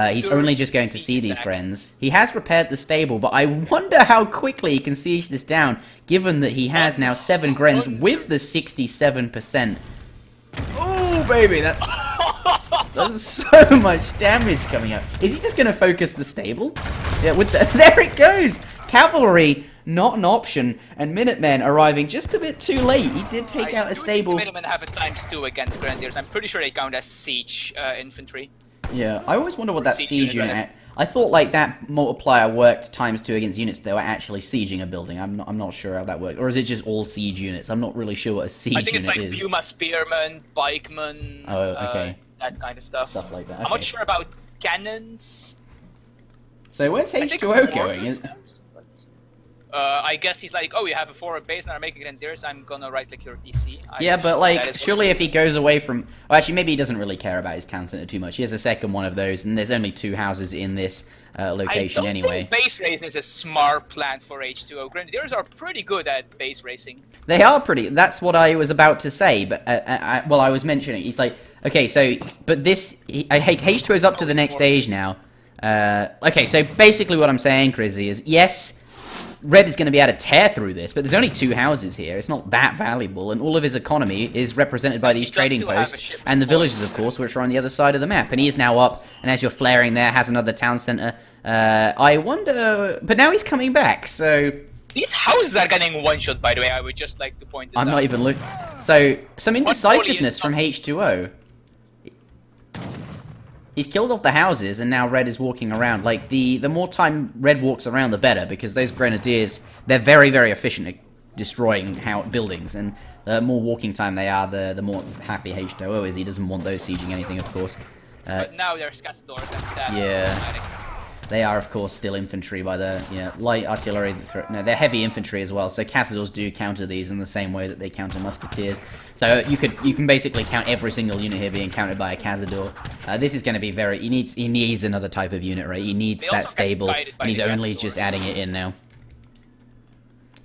he's only just going to see these Grens. He has repaired the stable, but I wonder how quickly he can siege this down, given that he has now 7 Grens with the 67%. Oh, baby, that's so much damage coming up. Is he just going to focus the stable? Yeah, there it goes. Cavalry, not an option, and Minutemen arriving just a bit too late. He did take out a stable. Minutemen have a ×2 against Grenadiers. I'm pretty sure they count as siege infantry. Yeah, I always wonder what that siege unit. I thought like that multiplier worked ×2 against units that were actually sieging a building. I'm not sure how that worked, or is it just all siege units? I'm not really sure what a siege unit is. I think it's like Puma Spearmen, Pikemen. Oh, okay. That kind of stuff. Stuff like that. Okay. I'm not sure about cannons. So where's H2O going? I guess he's like, oh, you have a forward base and are making grenadiers. I'm gonna right-click your DC. Yeah, but like, surely if he goes away from... Well, actually, maybe he doesn't really care about his town center too much. He has a second one of those, and there's only 2 houses in this location anyway. I don't think base racing is a smart plan for H2O. Grenadiers are pretty good at base racing. They are pretty... That's what I was about to say, but... well, I was mentioning, he's like... Okay, so... But this... H2O's up to the next stage now. Okay, so basically what I'm saying, Crizzy, is yes... Red is going to be able to tear through this, but there's only 2 houses here. It's not that valuable, and all of his economy is represented by these trading posts and the villages, of course, which are on the other side of the map. And he is now up, and as you're flaring there, has another town center. I wonder... But now he's coming back, so... These houses are getting one-shot, by the way. I would just like to point this out. I'm not even looking... So, some indecisiveness from H2O. He's killed off the houses, and now Red is walking around. Like, the more time Red walks around, the better, because those Grenadiers, they're very, very efficient at destroying buildings, and the more walking time they are, the more happy H2O is. He doesn't want those sieging anything, of course. But now there's Castadors, and that's yeah. They are, of course, still infantry by the light artillery. No, they're heavy infantry as well. So Castadors do counter these in the same way that they counter musketeers. So you can basically count every single unit here being countered by a Castador. This is going to be very. He needs another type of unit, right? He needs that stable, and he's only just adding it in now.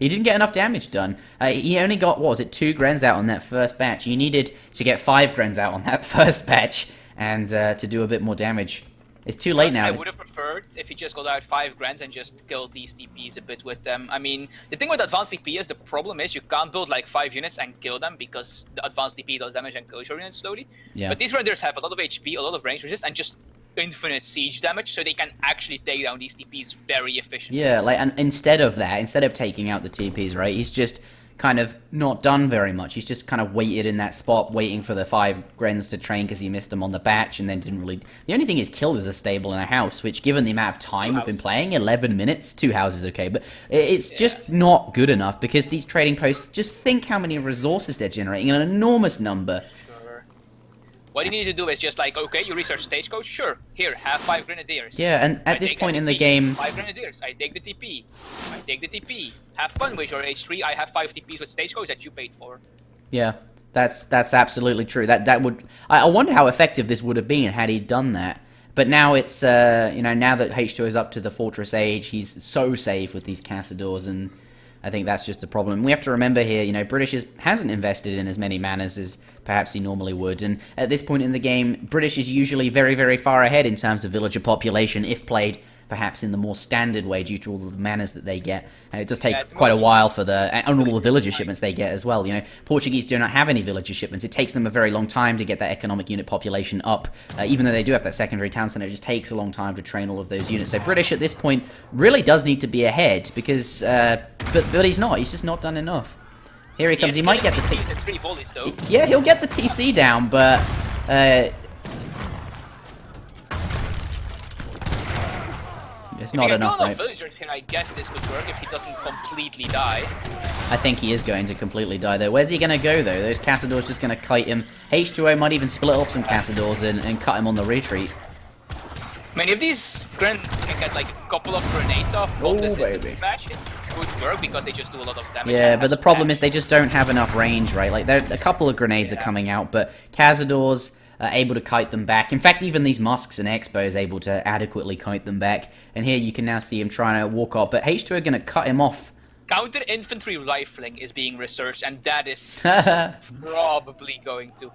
He didn't get enough damage done. He only got, what was it, 2 Grens out on that first batch. You needed to get 5 Grens out on that first batch and to do a bit more damage. It's too late now. I would have preferred if he just got out 5 Grens and just killed these TPs a bit with them. I mean, the thing with advanced TP is the problem is you can't build like 5 units and kill them because the advanced TP does damage and kills your units slowly. Yeah. But these Grenadiers have a lot of HP, a lot of range resist, and just infinite siege damage, so they can actually take down these TPs very efficiently. Yeah, like, and instead of taking out the TPs, right, he's just kind of not done very much. He's just kind of waited in that spot, waiting for the 5 Grens to train because he missed them on the batch, and then didn't really... The only thing he's killed is a stable and a house, which, given the amount of time we've been playing, 11 minutes, 2 houses, okay, but it's just not good enough, because these trading posts, just think how many resources they're generating, an enormous number. What you need to do is just like, okay, you research stagecoach, sure, here, have 5 Grenadiers. Yeah, and at this point in the game... 5 Grenadiers, I take the TP. I take the TP. Have fun with your H3, I have 5 TPs with stagecoach that you paid for. Yeah, that's absolutely true. That would... I wonder how effective this would have been had he done that. But now it's, now that H2 is up to the Fortress Age, he's so safe with these Castadors, and I think that's just a problem. We have to remember here, British hasn't invested in as many manors as perhaps he normally would, and at this point in the game, British is usually very, very far ahead in terms of villager population, if played perhaps in the more standard way due to all the manors that they get. It does take quite a while for and all the villager shipments they get as well. Portuguese do not have any villager shipments. It takes them a very long time to get that economic unit population up. Even though they do have that secondary town center, it just takes a long time to train all of those units. So British at this point really does need to be ahead, because but he's not. He's just not done enough. Here he comes. He might get the TC. Yeah, he'll get the TC down, but it's not enough, right? Villagers here, I guess this would work if he doesn't completely die. I think he is going to completely die, though. Where's he going to go, though? Those Castadors just going to kite him. H2O might even split off some Castadors and cut him on the retreat. I mean, if these Grens can get like a couple of grenades off this match, would work because they just do a lot of damage. Yeah, and but the have problem spam. is they just don't have enough range, right? Like, a couple of grenades are coming out, but Cazador's able to kite them back. In fact, even these Musks and Expo is able to adequately kite them back. And here you can now see him trying to walk up, but H2 are going to cut him off. Counter infantry rifling is being researched, and that is probably going to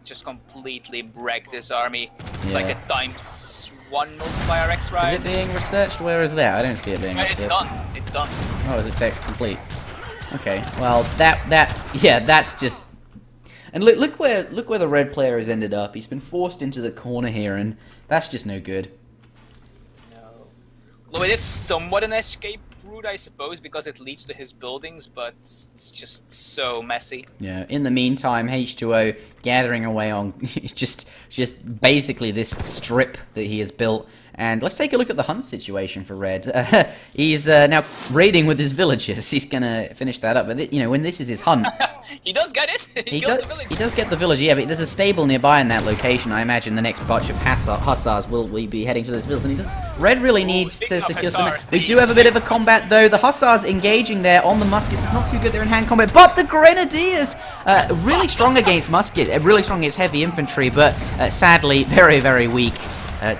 just completely wreck this army. It's like a =1 multiplier X, right? Is it being researched? Where is that? I don't see it being researched. It's done. It's done. Oh, is it text complete? Okay, well, that's just... And look where the red player has ended up. He's been forced into the corner here, and that's just no good. No. Well, it is somewhat an escape route, I suppose, because it leads to his buildings, but it's just so messy. Yeah. In the meantime, H2O gathering away on just basically this strip that he has built. And let's take a look at the hunt situation for Red. He's now raiding with his villagers. He's gonna finish that up. But when this is his hunt, He does get it. He kills the village. he does get the village. Yeah, but there's a stable nearby in that location. I imagine the next batch of hussars will be heading to those village. And Red really needs to secure some. We do have a bit of a combat though. The hussars engaging there on the muskets. It's not too good. They're in hand combat, but the grenadiers really strong against musket, really strong against heavy infantry, but sadly very, very weak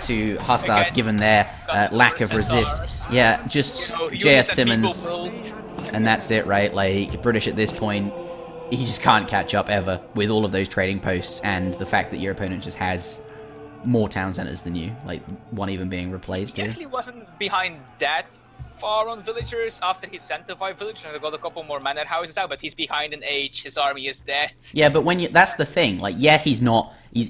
to hussars given their lack of resist. Yeah, just Jsimons, and that's it, right? Like, British at this point, he just can't catch up ever with all of those trading posts and the fact that your opponent just has more town centers than you, like one even being replaced He here. actually wasn't behind that far on villagers after he sent the 5 villagers and got a couple more manor houses out, but he's behind in age, his army is dead. Yeah, but that's the thing. Like, yeah, he's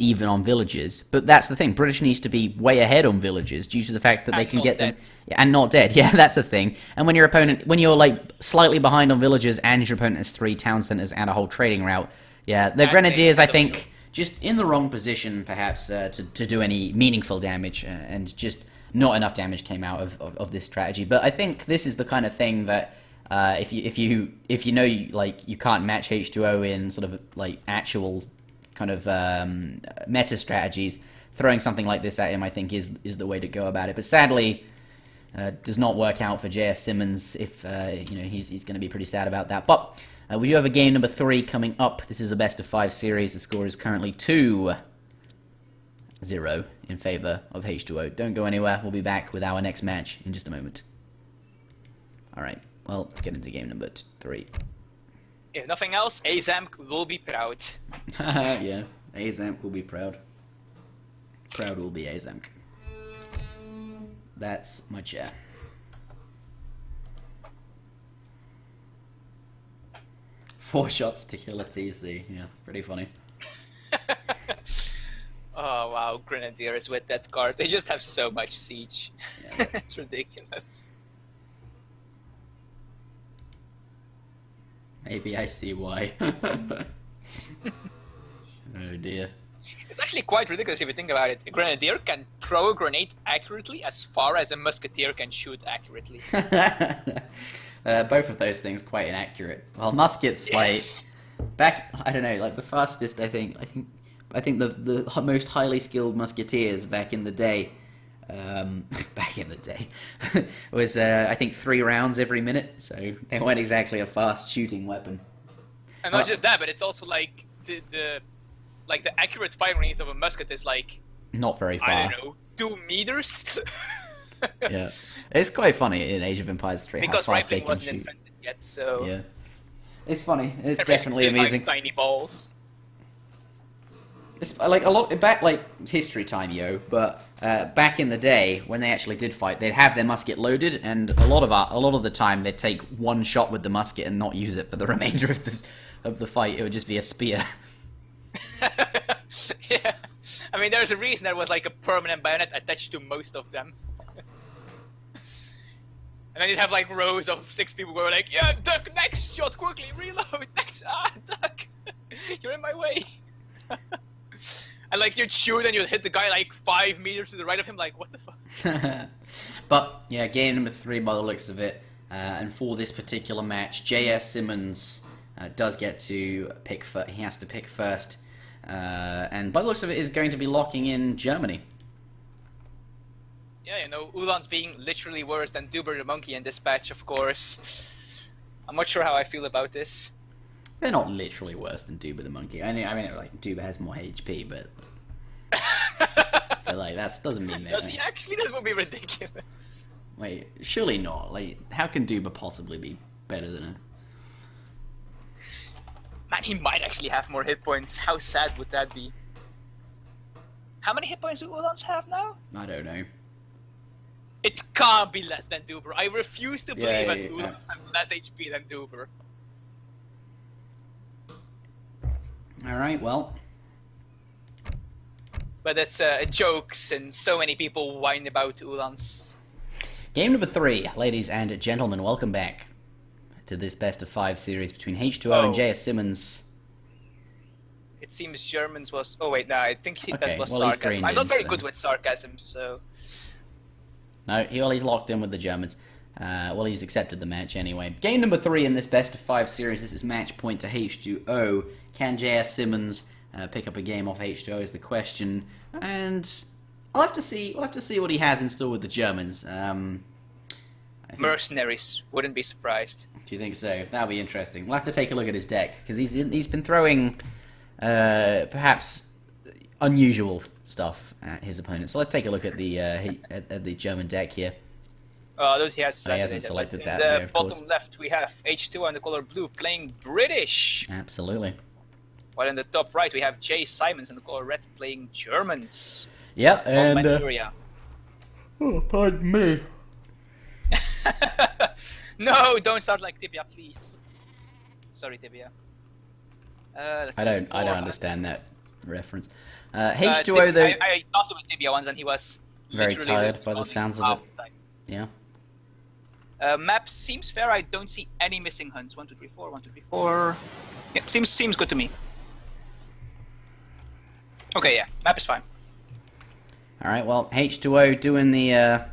even on villagers, but that's the thing. British needs to be way ahead on villagers due to the fact that they can get them and not dead. Yeah, that's a thing. And when you're like slightly behind on villagers and your opponent has 3 town centers and a whole trading route, yeah, the grenadiers, I think, just in the wrong position perhaps to do any meaningful damage, and just not enough damage came out of this strategy. But I think this is the kind of thing that if you know you can't match H2O in sort of like actual kind of meta strategies, throwing something like this at him I think is the way to go about it. But sadly, does not work out for Jsimons. If he's going to be pretty sad about that. But we do have a game number 3 coming up. This is a best of 5 series. The score is currently 2-0 in favor of H2O. Don't go anywhere. We'll be back with our next match in just a moment. Alright, well, let's get into game number 3. If nothing else, Azamk will be proud. Yeah, Azamk will be proud. Proud will be Azamk. That's my chair. Four shots to kill a TC. Yeah, pretty funny. Oh wow, Grenadiers with that card. They just have so much siege. Yeah. It's ridiculous. Maybe I see why. Oh dear. It's actually quite ridiculous if you think about it. A Grenadier can throw a grenade accurately as far as a Musketeer can shoot accurately. Both of those things quite inaccurate. Well, muskets, Yes. like back, I don't know, like the fastest. I think the most highly skilled musketeers back in the day, was I think 3 rounds every minute. So they weren't exactly a fast shooting weapon. And not just that, but it's also like the accurate firing range of a musket is like, Not very far. I don't know, 2 meters. Yeah, it's quite funny in Age of Empires 3 Because how fast they rifling can wasn't shoot. invented yet, so Yeah, it's funny. It's they're definitely basically amusing. like tiny balls. It's like a lot back, like history time, but back in the day when they actually did fight, they'd have their musket loaded, and a lot of the time they'd take one shot with the musket and not use it for the remainder of the fight. It would just be a spear. Yeah, I mean, there's a reason there was like a permanent bayonet attached to most of them. And then you'd have like rows of 6 people going like, yeah, duck, next shot, quickly, reload, next, duck, you're in my way. And like you'd shoot and you'd hit the guy like 5 meters to the right of him, like, what the fuck? But yeah, game number 3 by the looks of it, and for this particular match, Jsimons does get to pick. He has to pick first, and by the looks of it, is going to be locking in Germany. Yeah, you know, Ulan's being literally worse than Duber the Monkey in this patch, of course. I'm not sure how I feel about this. They're not literally worse than Duber the Monkey. I mean, like, Duber has more HP, but... but like, that doesn't mean that... Does he actually? That would be ridiculous. Wait, surely not. Like, how can Duber possibly be better than her? Man, he might actually have more hit points. How sad would that be? How many hit points do Ulans have now? I don't know. It can't be less than Duber. I refuse to believe that yeah. Ulans have less HP than Duber. Alright, well... But that's jokes, and so many people whine about Ulans. Game number 3, ladies and gentlemen, welcome back to this best of 5 series between H2O and Jsimons. It seems Germans was... Oh wait, no, I think that was well, he's sarcasm. greened I'm not in, very so- good with sarcasm, so... No, he's locked in with the Germans. Well, he's accepted the match anyway. Game number 3 in this best of 5 series. This is match point to H2O. Can Jsimons pick up a game off H2O is the question. And I'll have to see. We'll have to see what he has in store with the Germans. I think, Mercenaries. Wouldn't be surprised. do you think so? That'll be interesting. We'll have to take a look at his deck because he's been throwing perhaps unusual stuff at his opponent. So let's take a look at the German deck here. I don't he has Oh, he hasn't selected in that, the yeah, of bottom course. left, we have H2 and the color blue playing British. Absolutely. While in the top right, we have Jsimons and the color red playing Germans. Yeah, From and Manchuria. oh, pardon me. No, don't start like Tibia, please. Sorry, Tibia. Let's I see, don't 400. understand that reference. H2O though, I also with Tibia once, and he was very literally tired by the running sounds of half it. the time. Yeah. Map seems fair. I don't see any missing hunts. 1, 2, 3, 4. 1, 2, 3, 4. Yeah, seems good to me. Okay, yeah, map is fine. All right. Well, H2O doing the.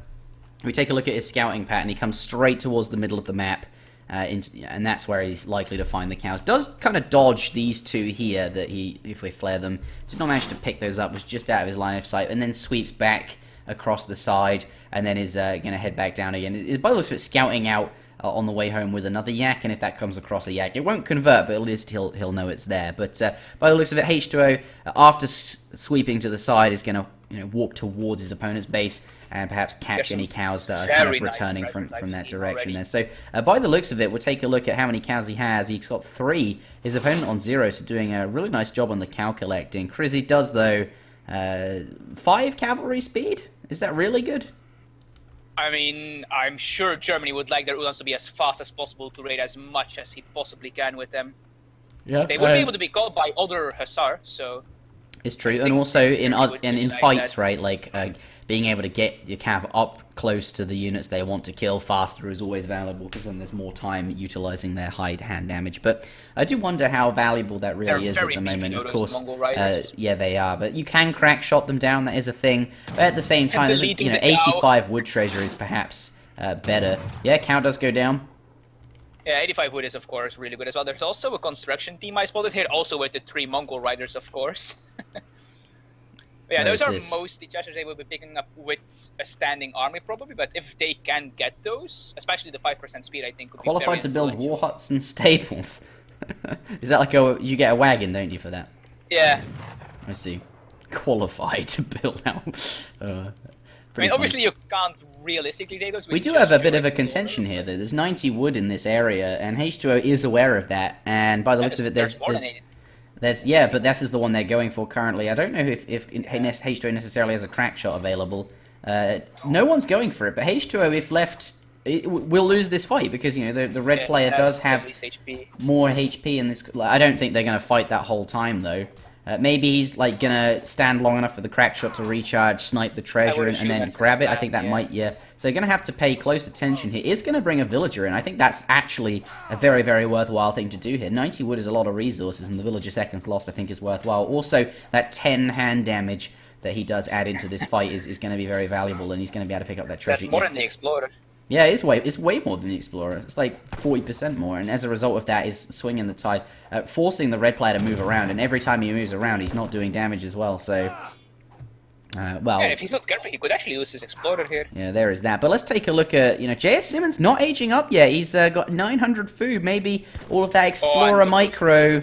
We take a look at his scouting pattern. He comes straight towards the middle of the map, and that's where he's likely to find the cows. Does kind of dodge these two here that he, if we flare them, did not manage to pick those up. Was just out of his line of sight, and then sweeps back across the side, and then is going to head back down again. Is by the looks of it scouting out on the way home with another yak, and if that comes across a yak, it won't convert, but at least he'll know it's there. But by the looks of it, H2O, after sweeping to the side, is going to walk towards his opponent's base and perhaps catch any cows that are kind of returning from that direction there. So by the looks of it, we'll take a look at how many cows he has. He's got 3. His opponent on 0, so doing a really nice job on the cow collecting. Crizzy does, though, 5 cavalry speed. Is that really good? I mean, I'm sure Germany would like their Ulans to be as fast as possible to raid as much as he possibly can with them. Yeah, They would be able to be called by other Hussar, so... It's true, and also in really like fights, that. right? Like being able to get your cav up close to the units they want to kill faster is always valuable because then there's more time utilizing their high hand damage. But I do wonder how valuable that really is at the moment. Of course, yeah, they are, but you can crack shot them down. That is a thing. But at the same time, deleting the cow. 85 wood treasure is perhaps better. Yeah, cow does go down. Yeah, 85 wood is of course really good as well. There's also a construction team I spotted here, also with the 3 Mongol riders, of course. But yeah, those are mostly treasures they will be picking up with a standing army probably, but if they can get those, especially the 5% speed, I think would Qualified be to very build war huts and stables. Is that like you get a wagon, don't you, for that? Yeah. I see. Qualified to build out. I mean, obviously you can't realistically raid those. We do have a bit of a contention here, though. There's 90 wood in this area, and H2O is aware of that. And by the looks of it, yeah, but this is the one they're going for currently. I don't know if H2O necessarily has a crack shot available. No one's going for it, but H2O, if left, will lose this fight because the red player does have more HP in this. I don't think they're going to fight that whole time though. Maybe he's like gonna stand long enough for the crack shot to recharge, snipe the treasure, and then grab it. I think that might, yeah. So you're gonna have to pay close attention here. It's gonna bring a villager in. I think that's actually a very, very worthwhile thing to do here. 90 wood is a lot of resources, and the villager seconds lost, I think, is worthwhile. Also, that 10 hand damage that he does add into this fight is going to be very valuable, and he's going to be able to pick up that treasure. That's more than the Explorer. Yeah, it's way more than the Explorer. It's like 40% more, and as a result of that is swinging the tide, forcing the red player to move around, and every time he moves around, he's not doing damage as well, so Well, Yeah, if he's not careful, he could actually use his Explorer here. yeah, there is that. But let's take a look at, Jsimons not aging up yet. He's got 900 food. Maybe all of that Explorer Micro.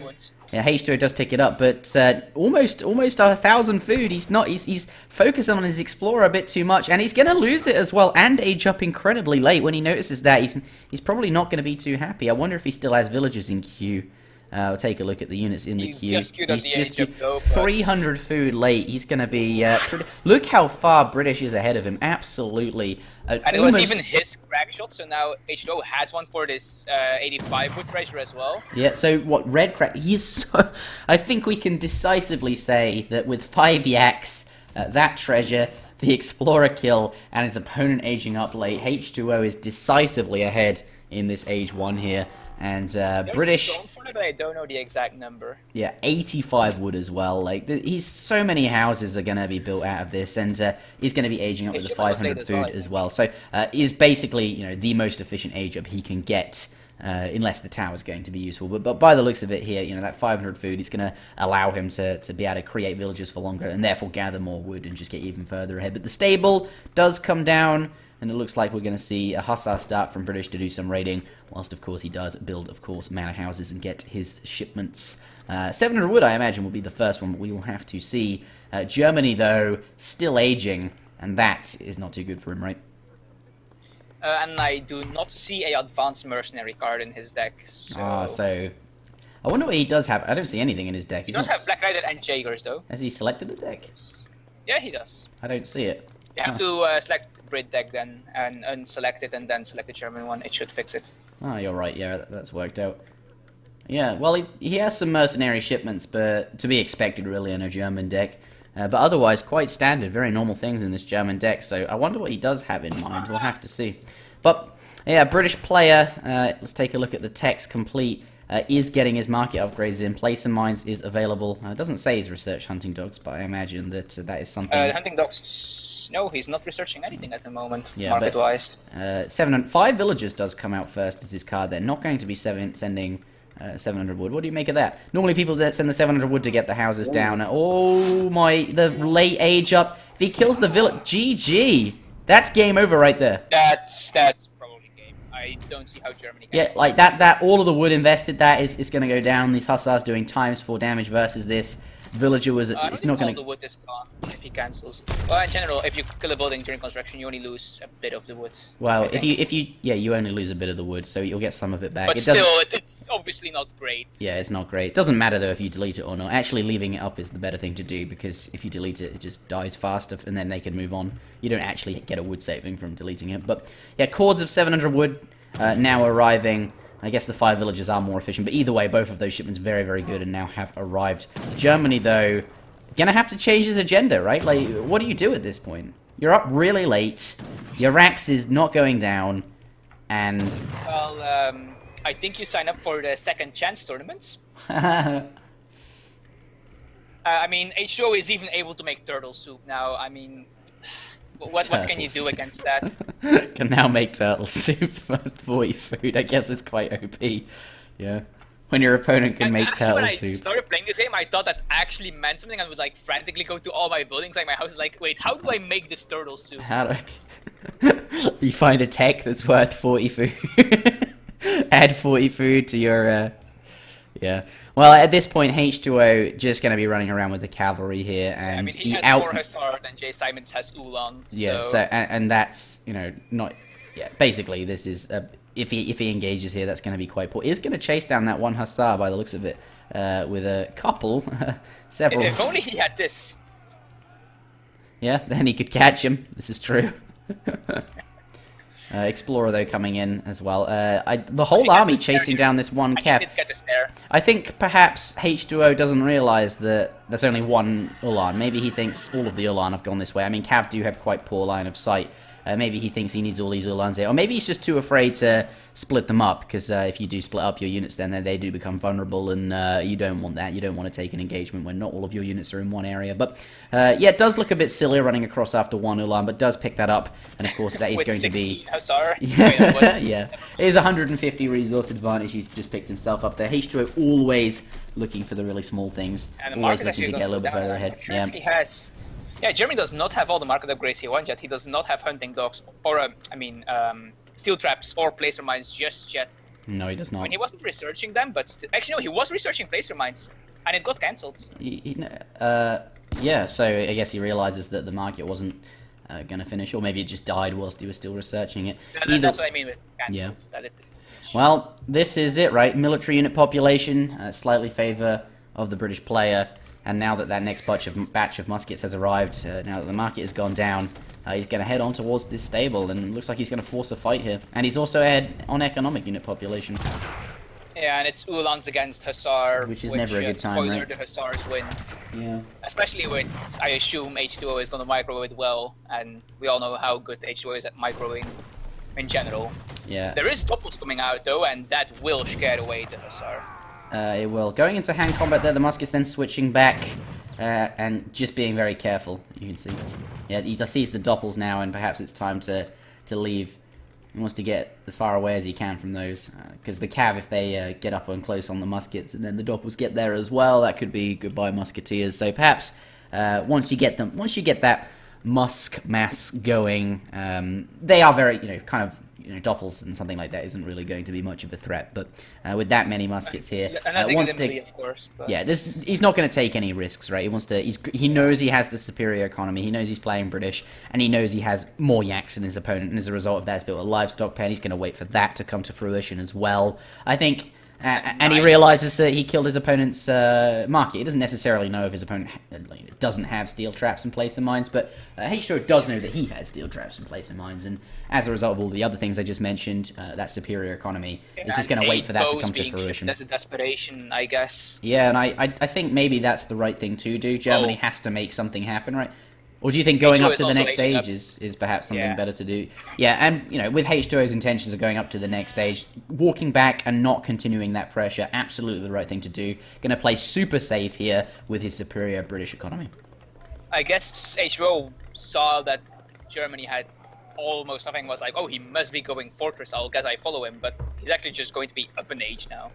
Yeah, H2O does pick it up, but almost 1,000 food. He's focusing on his Explorer a bit too much, and he's going to lose it as well, and age up incredibly late. When he notices that, he's probably not going to be too happy. I wonder if he still has villagers in queue. We'll take a look at the units in the queue. He's just 300 food late. He's going to be... look how far British is ahead of him. Absolutely. And it was even his crack shot, so now H2O has one for this 85 wood treasure as well. Yeah, so what, red crack... I think we can decisively say that with 5 yaks, that treasure, the Explorer kill, and his opponent aging up late, H2O is decisively ahead in this age 1 here. And British... For it, but I don't know the exact number. Yeah, 85 wood as well. Like, he's so many houses are going to be built out of this, and he's going to be aging up with the 500 food as well. So, is basically, the most efficient age up he can get, unless the tower's going to be useful. But by the looks of it here, that 500 food is going to allow him to be able to create villages for longer, and therefore gather more wood and just get even further ahead. But the stable does come down, and it looks like we're going to see a Hussar start from British to do some raiding, whilst, of course, he does build, of course, manor houses and get his shipments. 700 wood, I imagine, will be the first one, but we will have to see. Germany, though, still aging, and that is not too good for him, right? And I do not see a advanced mercenary card in his deck, so... so... I wonder what he does have. I don't see anything in his deck. He does have Black Rider and Jaegers, though. Has he selected a deck? Yeah, he does. I don't see it. You have to select Brit deck then, and unselect it, and then select the German one. It should fix it. Oh, you're right. Yeah, that's worked out. Yeah, well, he has some mercenary shipments, but to be expected, really, in a German deck. But otherwise, quite standard, very normal things in this German deck. So I wonder what he does have in mind. We'll have to see. But yeah, British player. Let's take a look at the text. Complete. Is getting his market upgrades in. Place and Mines is available. It doesn't say he's research hunting dogs, but I imagine that that is something. Hunting dogs. No, he's not researching anything at the moment, yeah, market-wise. 5 villagers does come out first as his card. They're not going to be sending 700 wood. What do you make of that? Normally people that send the 700 wood to get the houses down. Oh my, the late age up. If he kills the village, GG. That's game over right there. That's probably game. I don't see how Germany can. Yeah, like that all of the wood invested, that is going to go down. These Hussars doing ×4 damage versus this villager was it's not going to. The wood is gone if he cancels. Well, in general, if you kill a building during construction, you only lose a bit of the wood. Well, if you you only lose a bit of the wood, so you'll get some of it back. But still, it's obviously not great. Yeah, it's not great. It doesn't matter though if you delete it or not. Actually, leaving it up is the better thing to do, because if you delete it, it just dies faster, and then they can move on. You don't actually get a wood saving from deleting it. But yeah, cords of 700 wood now arriving. I guess the 5 villages are more efficient, but either way, both of those shipments very, very good and now have arrived. Germany, though, gonna have to change his agenda, right? Like, what do you do at this point? You're up really late, your Rax is not going down, and... Well, I think you sign up for the second chance tournament. I mean, H2O is even able to make turtle soup now. I mean, what can you do against that? Can now make turtle soup for 40 food. I guess it's quite OP. Yeah. When your opponent can make turtle soup. When I started playing this game, I thought that actually meant something. I would like frantically go to all my buildings. Like my house is like, wait, how do I make this turtle soup? How do I... You find a tech that's worth 40 food. Add 40 food to your... Yeah. Well, at this point, H2O just going to be running around with the cavalry here, and I mean, he has more Hussar than Jsimons has Ulan. Yeah. So and that's not. Yeah. Basically, this is if he engages here, that's going to be quite poor. He's going to chase down that one Hussar by the looks of it, with a couple, several. If only he had this. Yeah. Then he could catch him. This is true. Explorer though coming in as well. The whole army chasing down this one cap. I think perhaps H2O doesn't realise that there's only one Ulan. Maybe he thinks all of the Ulan have gone this way. I mean, Cav do have quite poor line of sight. Maybe he thinks he needs all these Ulans here. Or maybe he's just too afraid to split them up, because if you do split up your units, then they do become vulnerable, and you don't want that. You don't want to take an engagement when not all of your units are in one area. But yeah, it does look a bit silly running across after one Ulan, but does pick that up. And of course, that is going to be... Hussar. Yeah, it is 150 resource advantage. He's just picked himself up there. H2O always looking for the really small things. And always looking to get a little bit further ahead. Sure, yeah. He has Yeah, Germany does not have all the market upgrades he wants yet. He does not have hunting dogs, or steel traps or placer mines just yet. No, he does I not. mean, he wasn't researching them, but actually, no, he was researching placer mines, and it got cancelled. Yeah, so I guess he realizes that the market wasn't going to finish, or maybe it just died whilst he was still researching it. That's what I mean with cancelled. Yeah. That it, Well, this is it, right? Military unit population, slightly favour of the British player, and now that next batch of muskets has arrived, now that the market has gone down, he's going to head on towards this stable, and looks like he's going to force a fight here. And he's also ahead on economic unit population. yeah, and it's Uhlans against Hussar, Which is never a good time, spoiler, right? the Hussars win. Yeah. Especially when I assume H2O is going to micro it well, and we all know how good H2O is at microing in general. Yeah. There is doppels coming out though, and that will scare away the Hussar. It will. Going into hand combat there, the musket's then switching back, and just being very careful, you can see. Yeah, he sees the doppels now, and perhaps it's time to leave. He wants to get as far away as he can from those, because the cav, if they get up and close on the muskets, and then the doppels get there as well, that could be goodbye musketeers. So perhaps once you get that musk mass going, they are very, doppels and something like that isn't really going to be much of a threat. But with that many muskets here, Unless of course. But... yeah, he's not going to take any risks, right? He knows he has the superior economy. He knows he's playing British, and he knows he has more yaks than his opponent. And as a result of that, he's built a livestock pen. He's going to wait for that to come to fruition as well. I think. And he realizes that he killed his opponent's market. He doesn't necessarily know if his opponent doesn't have steel traps and placer mines, but H2O does know that he has steel traps and placer mines, and as a result of all the other things I just mentioned, that superior economy is just going to wait for that to come to fruition. That's a desperation, I guess. Yeah, and I think maybe that's the right thing to do. Germany has to make something happen, right? Or do you think going up to the next stage is perhaps something better to do? Yeah, and with H2O's intentions of going up to the next stage, walking back and not continuing that pressure, absolutely the right thing to do. Going to play super safe here with his superior British economy. I guess H2O saw that Germany had almost something, was like, oh, he must be going fortress, I guess I follow him, but he's actually just going to be up in age now.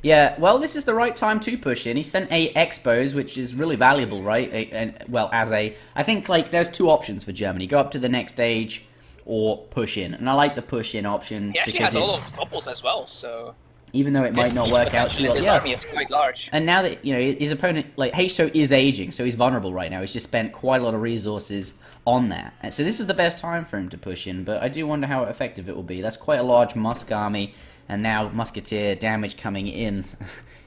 Yeah, well, this is the right time to push in. He sent a expos, which is really valuable, right? I think, there's two options for Germany. Go up to the next stage or push in. And I like the push in option. He actually has a lot of doppels as well, so... Even though it might not work out too well. His army is quite large. And now that, his opponent, H2O is aging, so he's vulnerable right now. He's just spent quite a lot of resources on that. And so this is the best time for him to push in, but I do wonder how effective it will be. That's quite a large Musk army. And now musketeer damage coming in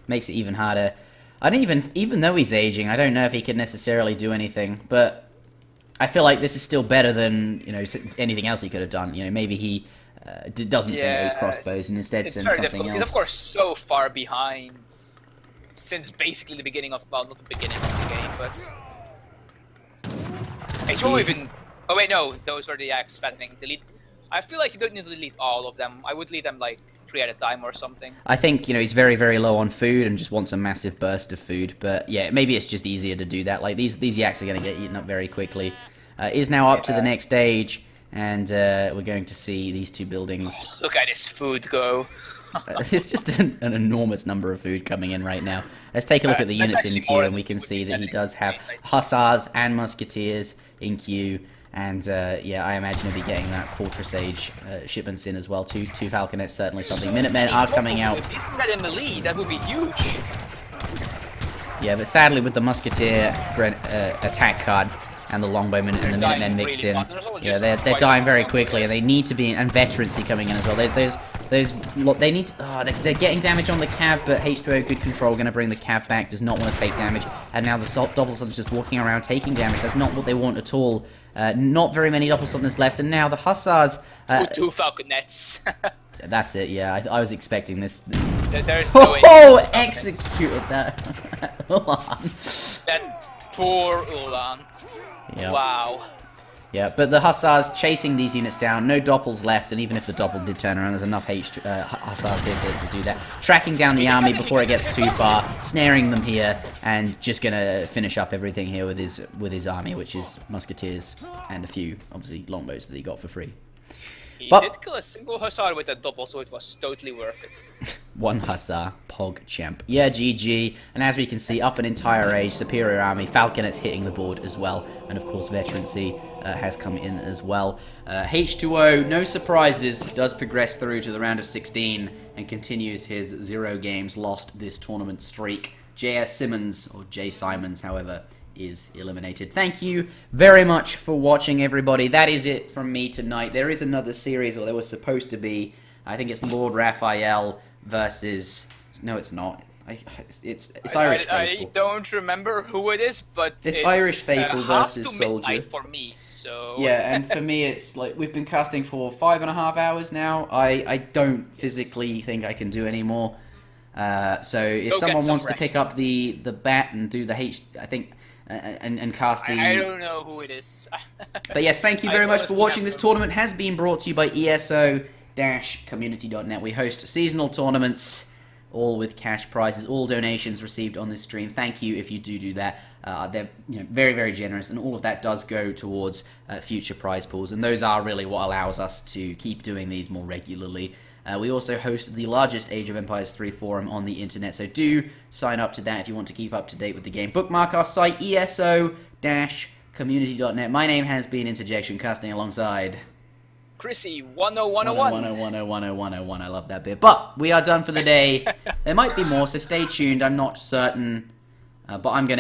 makes it even harder. I don't even though he's aging, I don't know if he could necessarily do anything. But I feel like this is still better than anything else he could have done. Maybe he doesn't send 8 crossbows and instead sends something else. He's of course so far behind since basically the beginning of not the beginning of the game, but H2O even. Oh wait, no, those were the yaks fattening. Delete. I feel like you don't need to delete all of them. I would delete them 3 at a time or something. I think, he's very, very low on food and just wants a massive burst of food. But yeah, maybe it's just easier to do that. These yaks are going to get eaten up very quickly. Is now up to the next stage, and we're going to see these two buildings. Look at his food go. There's just an enormous number of food coming in right now. Let's take a look at the units in queue, and we can see that he does have hussars and musketeers in queue. And I imagine he'll be getting that Fortress Age shipments in as well. Two Falconets, certainly something. Minutemen are coming out. If these can get in the lead, that would be huge. Yeah, but sadly with the Musketeer attack card and the Longbowmen and the Minutemen mixed in, yeah, they're dying very quickly, and they need to be, and Veterancy coming in as well. They need to, they're getting damage on the cav, but H2O good control, going to bring the cav back, does not want to take damage, and now the Doppelsunners are just walking around taking damage. That's not what they want at all. Not very many Doppelsunners left, and now the Hussars... 2 Falconets. That's it, yeah, I was expecting this. There's no way. Oh, executed that. That poor Ulan. Yep. Wow. Yeah, but the Hussars chasing these units down, no Doppels left, and even if the Doppel did turn around, there's enough Hussars here to do that. Tracking down the army before it gets too far, snaring them here, and just gonna finish up everything here with his army, which is Musketeers and a few, obviously, longbows that he got for free. He did kill a single Hussar with a double, so it was totally worth it. One hussar, PogChamp. Yeah, GG. And as we can see, up an entire age, Superior Army, Falconets hitting the board as well. And of course, Veterancy has come in as well. H2O, no surprises, does progress through to the round of 16 and continues his 0 games lost this tournament streak. Jsimons, or Jsimons, however, is eliminated. Thank you very much for watching, everybody. That is it from me tonight. There is another series, or there was supposed to be. I think it's Lord Raphael versus... No, it's not. It's Irish Faithful. I don't remember who it is, but it's Irish Faithful versus Soldier. For me, so... Yeah, and for me, it's like we've been casting for 5.5 hours now. I don't physically think I can do any more. So if someone wants to pick up the bat and do the H, I think, and cast the... I don't know who it is. But yes, thank you very much for watching. This tournament has been brought to you by ESO-community.net. We host seasonal tournaments, all with cash prizes, all donations received on this stream. Thank you if you do that. They're very, very generous, and all of that does go towards future prize pools, and those are really what allows us to keep doing these more regularly. We also host the largest Age of Empires 3 forum on the internet, so do sign up to that if you want to keep up to date with the game. Bookmark our site, ESO-community.net. My name has been Interjection, casting alongside... Chrissy, 10101. 1010101. I love that bit. But we are done for the day. There might be more, so stay tuned. I'm not certain, but I'm going to